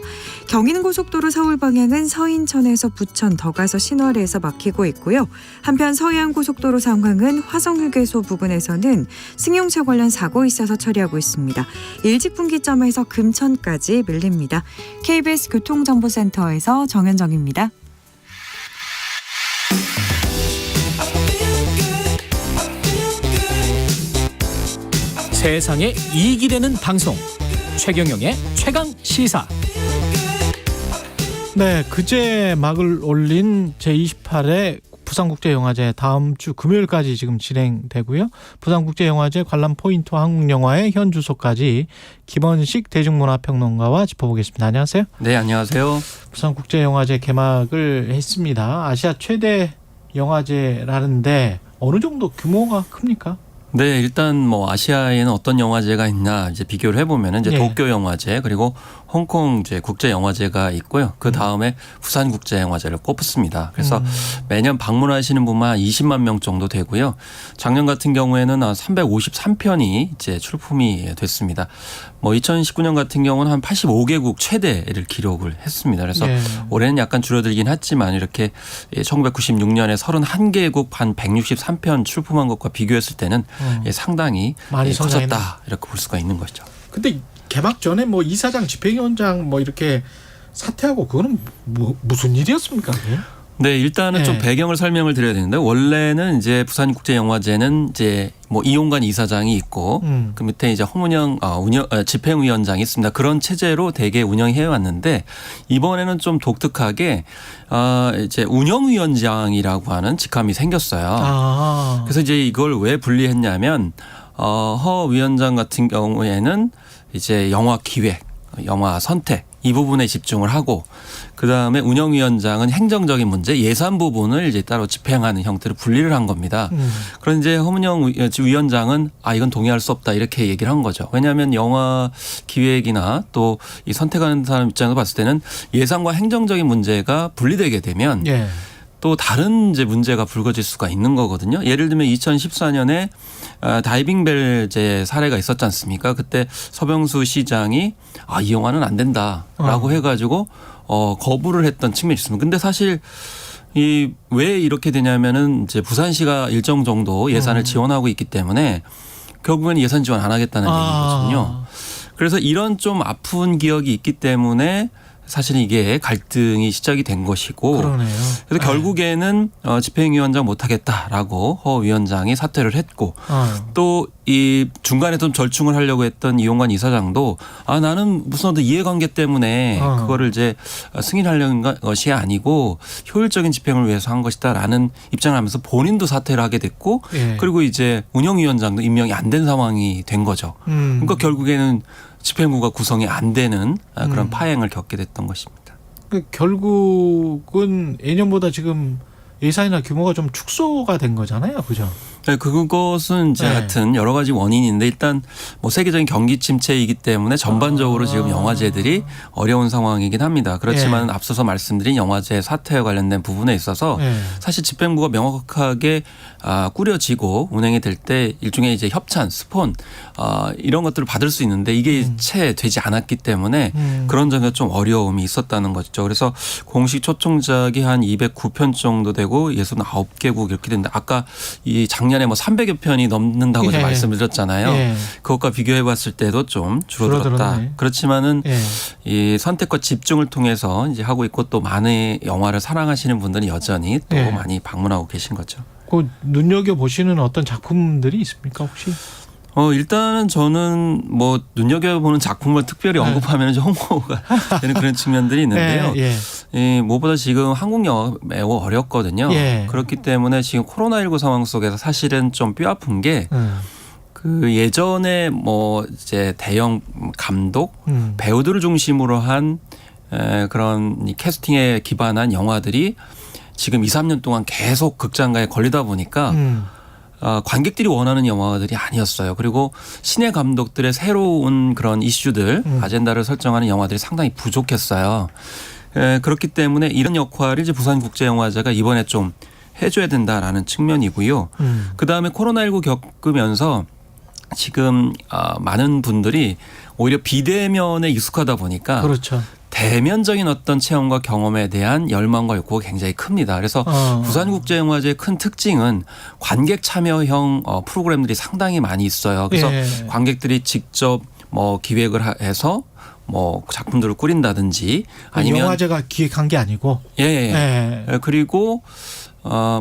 경인고속도로 서울 방향은 서인천에서 부천, 더 가서 신월에서 막히고 있고요. 한편 서해안고속도로 상황은 화성휴게소 부근에서는 승용차 관련 사고 있어서 처리하고 있습니다. 일직분기점에서 금천까지 밀립니다. KBS 교통정보센터에서 정현정입니다. 세상에 이익이 되는 방송 최경영의 최강 시사. 네, 그제 막을 올린 제28회 부산국제영화제 다음 주 금요일까지 지금 진행되고요. 부산국제영화제 관람 포인트 한국영화의 현 주소까지 김원식 대중문화평론가와 짚어보겠습니다. 안녕하세요. 네, 안녕하세요. 부산국제영화제 개막을 했습니다. 아시아 최대 영화제라는데 어느 정도 규모가 큽니까? 네, 일단 뭐 아시아에는 어떤 영화제가 있나 이제 비교를 해보면은 이제 도쿄 영화제 그리고 홍콩 이제 국제 영화제가 있고요. 그 다음에 부산 국제 영화제를 꼽습니다. 그래서 매년 방문하시는 분만 20만 명 정도 되고요. 작년 같은 경우에는 353편이 이제 출품이 됐습니다. 뭐 2019년 같은 경우는 한 85개국 최대를 기록을 했습니다. 그래서 올해는 약간 줄어들긴 했지만 이렇게 1996년에 31개국 한 163편 출품한 것과 비교했을 때는 상당히 많이 커졌다 이렇게 볼 수가 있는 거죠. 근데 개막 전에 뭐 이사장, 집행위원장 뭐 이렇게 사퇴하고 그거는 무슨 일이었습니까? 네, 일단은 좀 배경을 설명을 드려야 되는데 원래는 이제 부산국제영화제는 이제 뭐 이용관 이사장이 있고 그 밑에 이제 홍은영 집행위원장이 있습니다. 그런 체제로 대개 운영해 왔는데 이번에는 좀 독특하게 이제 운영위원장이라고 하는 직함이 생겼어요. 그래서 이제 이걸 왜 분리했냐면 허 위원장 같은 경우에는 이제 영화 기획, 영화 선택 이 부분에 집중을 하고 그다음에 운영위원장은 행정적인 문제 예산 부분을 이제 따로 집행하는 형태로 분리를 한 겁니다. 그런데 이제 허문영 위원장은 이건 동의할 수 없다 이렇게 얘기를 한 거죠. 왜냐하면 영화 기획이나 또 이 선택하는 사람 입장에서 봤을 때는 예산과 행정적인 문제가 분리되게 되면 또 다른 이제 문제가 불거질 수가 있는 거거든요. 예를 들면 2014년에 다이빙벨 제 사례가 있었지 않습니까? 그때 서병수 시장이 이 영화는 안 된다라고 해가지고 거부를 했던 측면이 있습니다. 근데 사실 왜 이렇게 되냐면은 이제 부산시가 일정 정도 예산을 지원하고 있기 때문에 결국엔 예산 지원 안 하겠다는 얘기거든요. 그래서 이런 좀 아픈 기억이 있기 때문에 사실 이게 갈등이 시작이 된 것이고 그러네요. 그래서 결국에는 집행위원장 못하겠다라고 허 위원장이 사퇴를 했고 또 이 중간에 좀 절충을 하려고 했던 이용관 이사장도 나는 무슨 어떤 이해관계 때문에 그거를 이제 승인하려는 것이 아니고 효율적인 집행을 위해서 한 것이다라는 입장을 하면서 본인도 사퇴를 하게 됐고 그리고 이제 운영위원장도 임명이 안 된 상황이 된 거죠. 그러니까 결국에는 집행부가 구성이 안 되는 그런 파행을 겪게 됐던 것입니다. 결국은 예년보다 지금 예산이나 규모가 좀 축소가 된 거잖아요. 그죠? 네, 그것은 이제 하여튼 여러 가지 원인인데 일단 뭐 세계적인 경기 침체이기 때문에 전반적으로 지금 영화제들이 어려운 상황이긴 합니다. 그렇지만 앞서서 말씀드린 영화제 사태와 관련된 부분에 있어서 사실 집행부가 명확하게 꾸려지고 운행이 될 때 일종의 이제 협찬, 스폰 이런 것들을 받을 수 있는데 이게 채 되지 않았기 때문에 그런 점에서 좀 어려움이 있었다는 거죠. 그래서 공식 초청작이 한 209편 정도 되고 69개국 이렇게 됐는데 아까 이 작년에 뭐 300여 편이 넘는다고 말씀을 드렸잖아요. 그것과 비교해 봤을 때도 좀 줄어들었다. 그렇지만은 이 선택과 집중을 통해서 이제 하고 있고 또 많은 영화를 사랑하시는 분들은 여전히 또 많이 방문하고 계신 거죠. 그 눈여겨 보시는 어떤 작품들이 있습니까 혹시? 일단은 저는 뭐 눈여겨보는 작품을 특별히 언급하면 좀 홍보가 되는 그런 측면들이 있는데요. 무엇보다 지금 한국 영화 매우 어렵거든요. 그렇기 때문에 지금 코로나19 상황 속에서 사실은 좀 뼈아픈 게 그 예전에 뭐 이제 대형 감독, 배우들을 중심으로 한 그런 캐스팅에 기반한 영화들이 지금 2, 3년 동안 계속 극장가에 걸리다 보니까 관객들이 원하는 영화들이 아니었어요. 그리고 신예 감독들의 새로운 그런 이슈들, 아젠다를 설정하는 영화들이 상당히 부족했어요. 그렇기 때문에 이런 역할을 이제 부산국제영화제가 이번에 좀 해줘야 된다라는 측면이고요. 그다음에 코로나19 겪으면서 지금 많은 분들이 오히려 비대면에 익숙하다 보니까 그렇죠. 대면적인 어떤 체험과 경험에 대한 열망과 욕구가 굉장히 큽니다. 그래서 부산국제영화제의 큰 특징은 관객 참여형 프로그램들이 상당히 많이 있어요. 그래서 관객들이 직접 뭐 기획을 해서 뭐 작품들을 꾸린다든지 아니면 영화제가 기획한 게 아니고 그리고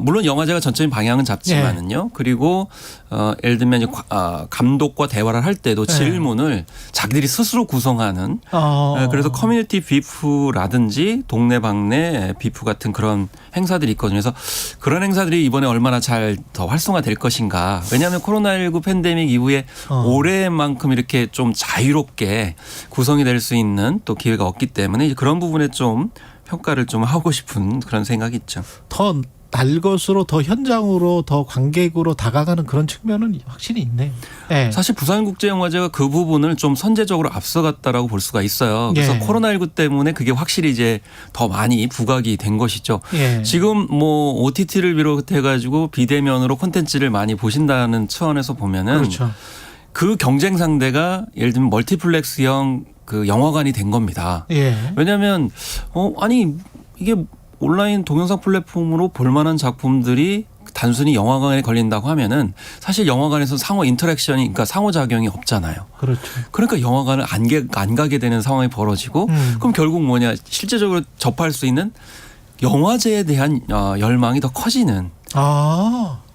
물론 영화제가 전체적인 방향은 잡지만은요. 그리고 예를 들면 감독과 대화를 할 때도 질문을 자기들이 스스로 구성하는 그래서 커뮤니티 비프라든지 동네방네 비프 같은 그런 행사들이 있거든요. 그래서 그런 행사들이 이번에 얼마나 잘 더 활성화될 것인가. 왜냐하면 코로나19 팬데믹 이후에 올해만큼 이렇게 좀 자유롭게 구성이 될 수 있는 또 기회가 없기 때문에 그런 부분에 좀 평가를 좀 하고 싶은 그런 생각이 있죠. 더 날 것으로 더 현장으로 더 관객으로 다가가는 그런 측면은 확실히 있네요. 사실 부산국제영화제가 그 부분을 좀 선제적으로 앞서갔다라고 볼 수가 있어요. 그래서 코로나19 때문에 그게 확실히 이제 더 많이 부각이 된 것이죠. 지금 뭐 OTT를 비롯해 가지고 비대면으로 콘텐츠를 많이 보신다는 차원에서 보면은 그렇죠. 그 경쟁 상대가 예를 들면 멀티플렉스형 그 영화관이 된 겁니다. 왜냐하면 아니 이게 온라인 동영상 플랫폼으로 볼만한 작품들이 단순히 영화관에 걸린다고 하면은 사실 영화관에서 상호 인터랙션이 그러니까 상호작용이 없잖아요. 그렇죠. 그러니까 영화관을 안 가게 되는 상황이 벌어지고 그럼 결국 뭐냐 실제적으로 접할 수 있는 영화제에 대한 열망이 더 커지는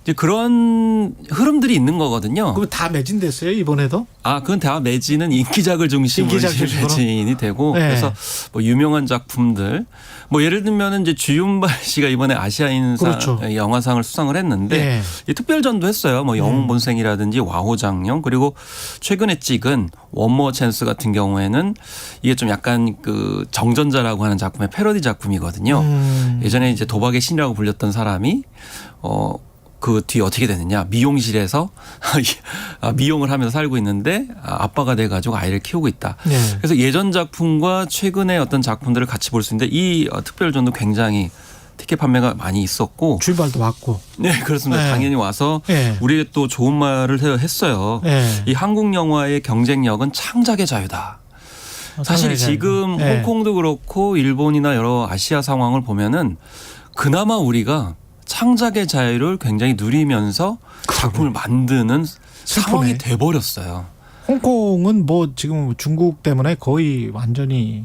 이제 그런 흐름들이 있는 거거든요. 그럼 다 매진됐어요 이번에도? 그건 다 매진은 인기작을 중심으로 매진이 되고 그래서 뭐 유명한 작품들 뭐 예를 들면은 이제 주윤발 씨가 이번에 아시아인상 영화상을 수상을 했는데 특별전도 했어요. 뭐 영웅본생이라든지 와호장룡 그리고 최근에 찍은 원모어 찬스 같은 경우에는 이게 좀 약간 그 정전자라고 하는 작품의 패러디 작품이거든요. 예전에 이제 도박의 신이라고 불렸던 사람이 그 뒤에 어떻게 되느냐 미용실에서 미용을 하면서 살고 있는데 아빠가 돼가지고 아이를 키우고 있다. 그래서 예전 작품과 최근의 어떤 작품들을 같이 볼 수 있는데 이 특별전도 굉장히 티켓 판매가 많이 있었고 출발도 왔고 네 그렇습니다. 당연히 와서 우리에게 또 좋은 말을 했어요. 이 한국 영화의 경쟁력은 창작의 자유다. 사실 지금 홍콩도 그렇고 일본이나 여러 아시아 상황을 보면은 그나마 우리가 창작의 자유를 굉장히 누리면서 작품을 만드는 상황이 돼버렸어요. 홍콩은 뭐 지금 중국 때문에 거의 완전히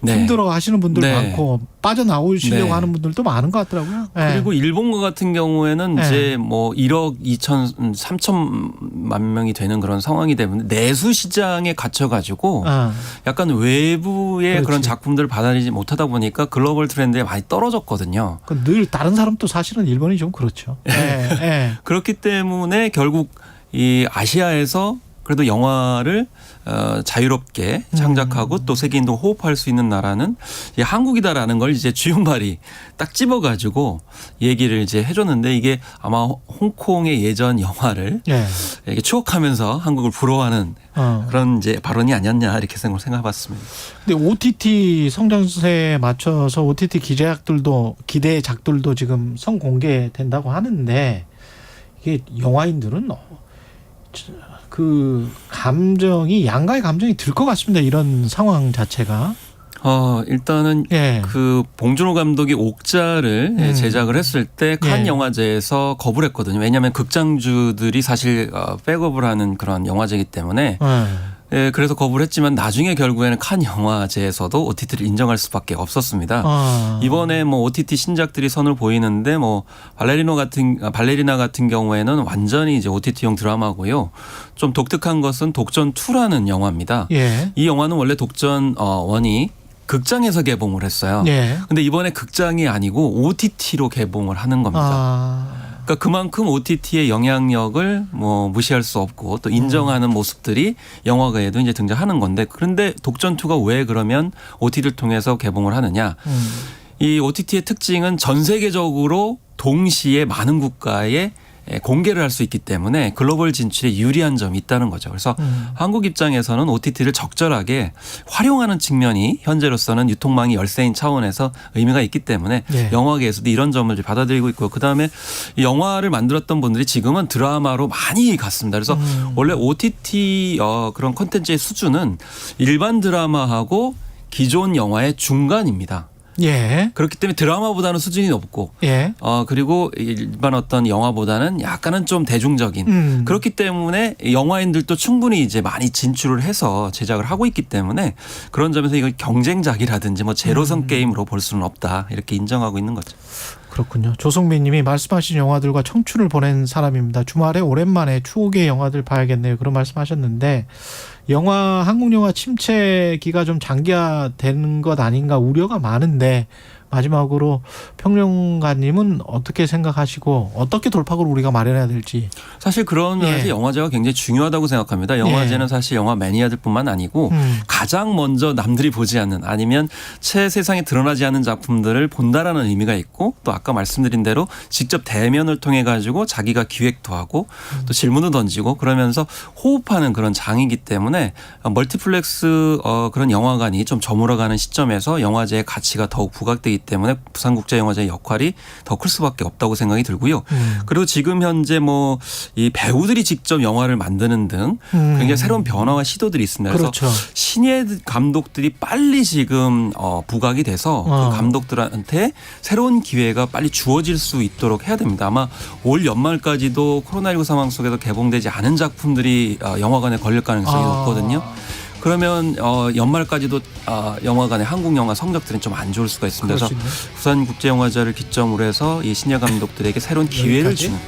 힘들어 하시는 분들 많고 빠져나오시려고 하는 분들도 많은 것 같더라고요. 그리고 일본과 같은 경우에는 이제 뭐 1억 2천 3천만 명이 되는 그런 상황이 되면 내수 시장에 갇혀가지고 약간 외부의 그런 작품들을 받아들이지 못하다 보니까 글로벌 트렌드에 많이 떨어졌거든요. 늘 다른 사람도 사실은 일본이 좀 그렇죠. 그렇기 때문에 결국 이 아시아에서 그래도 영화를 자유롭게 창작하고 또 세계인도 호흡할 수 있는 나라는 이제 한국이다라는 걸 이제 주윤발이 딱 집어가지고 얘기를 이제 해줬는데 이게 아마 홍콩의 예전 영화를 이렇게 추억하면서 한국을 부러워하는 그런 이제 발언이 아니었냐 이렇게 생각해봤습니다. 근데 OTT 성장세에 맞춰서 OTT 기대작들도 지금 선공개된다고 하는데 이게 영화인들은 그 감정이 양가의 감정이 들 것 같습니다. 이런 상황 자체가. 일단은 그 봉준호 감독이 옥자를 제작을 했을 때 칸 영화제에서 거부를 했거든요. 왜냐하면 극장주들이 사실 백업을 하는 그런 영화제이기 때문에 그래서 거부를 했지만 나중에 결국에는 칸 영화제에서도 OTT를 인정할 수밖에 없었습니다. 이번에 뭐 OTT 신작들이 선을 보이는데 뭐 발레리나 같은 경우에는 완전히 이제 OTT용 드라마고요. 좀 독특한 것은 독전 2라는 영화입니다. 이 영화는 원래 독전 1이 극장에서 개봉을 했어요. 근데 이번에 극장이 아니고 OTT로 개봉을 하는 겁니다. 그러니까 그만큼 OTT의 영향력을 뭐 무시할 수 없고 또 인정하는 모습들이 영화계에도 이제 등장하는 건데 그런데 독전2가 왜 그러면 OTT를 통해서 개봉을 하느냐. 이 OTT의 특징은 전 세계적으로 동시에 많은 국가에 공개를 할 수 있기 때문에 글로벌 진출에 유리한 점이 있다는 거죠. 그래서 한국 입장에서는 OTT를 적절하게 활용하는 측면이 현재로서는 유통망이 열세인 차원에서 의미가 있기 때문에 영화계에서도 이런 점을 받아들이고 있고요. 그다음에 영화를 만들었던 분들이 지금은 드라마로 많이 갔습니다. 그래서 원래 OTT 그런 콘텐츠의 수준은 일반 드라마하고 기존 영화의 중간입니다. 그렇기 때문에 드라마보다는 수준이 높고 그리고 일반 어떤 영화보다는 약간은 좀 대중적인 그렇기 때문에 영화인들도 충분히 이제 많이 진출을 해서 제작을 하고 있기 때문에 그런 점에서 이걸 경쟁작이라든지 뭐 제로섬 게임으로 볼 수는 없다 이렇게 인정하고 있는 거죠. 그렇군요. 조성민 님이 말씀하신 영화들과 청춘을 보낸 사람입니다. 주말에 오랜만에 추억의 영화들 봐야겠네요. 그런 말씀하셨는데 한국 영화 침체기가 좀 장기화되는 것 아닌가 우려가 많은데 마지막으로 평론가님은 어떻게 생각하시고 어떻게 돌파구를 우리가 마련해야 될지. 사실 그런 면에서 영화제가 굉장히 중요하다고 생각합니다. 영화제는 사실 영화 매니아들뿐만 아니고 가장 먼저 남들이 보지 않는 아니면 채 세상에 드러나지 않는 작품들을 본다라는 의미가 있고 또 아까 말씀드린 대로 직접 대면을 통해 가지고 자기가 기획도 하고 또 질문도 던지고 그러면서 호흡하는 그런 장이기 때문에 멀티플렉스 그런 영화관이 좀 저물어가는 시점에서 영화제의 가치가 더욱 부각되기 때문에 부산국제영화제의 역할이 더 클 수밖에 없다고 생각이 들고요. 그리고 지금 현재 뭐 이 배우들이 직접 영화를 만드는 등 굉장히 새로운 변화와 시도들이 있습니다. 그래서 신예 감독들이 빨리 지금 부각이 돼서 그 감독들한테 새로운 기회가 빨리 주어질 수 있도록 해야 됩니다. 아마 올 연말까지도 코로나19 상황 속에서 개봉되지 않은 작품들이 영화관에 걸릴 가능성이 높거든요. 그러면 연말까지도 영화관의 한국 영화 성적들은 좀 안 좋을 수가 있습니다. 그래서 부산국제영화제를 기점으로 해서 이 신예 감독들에게 새로운 기회를 주는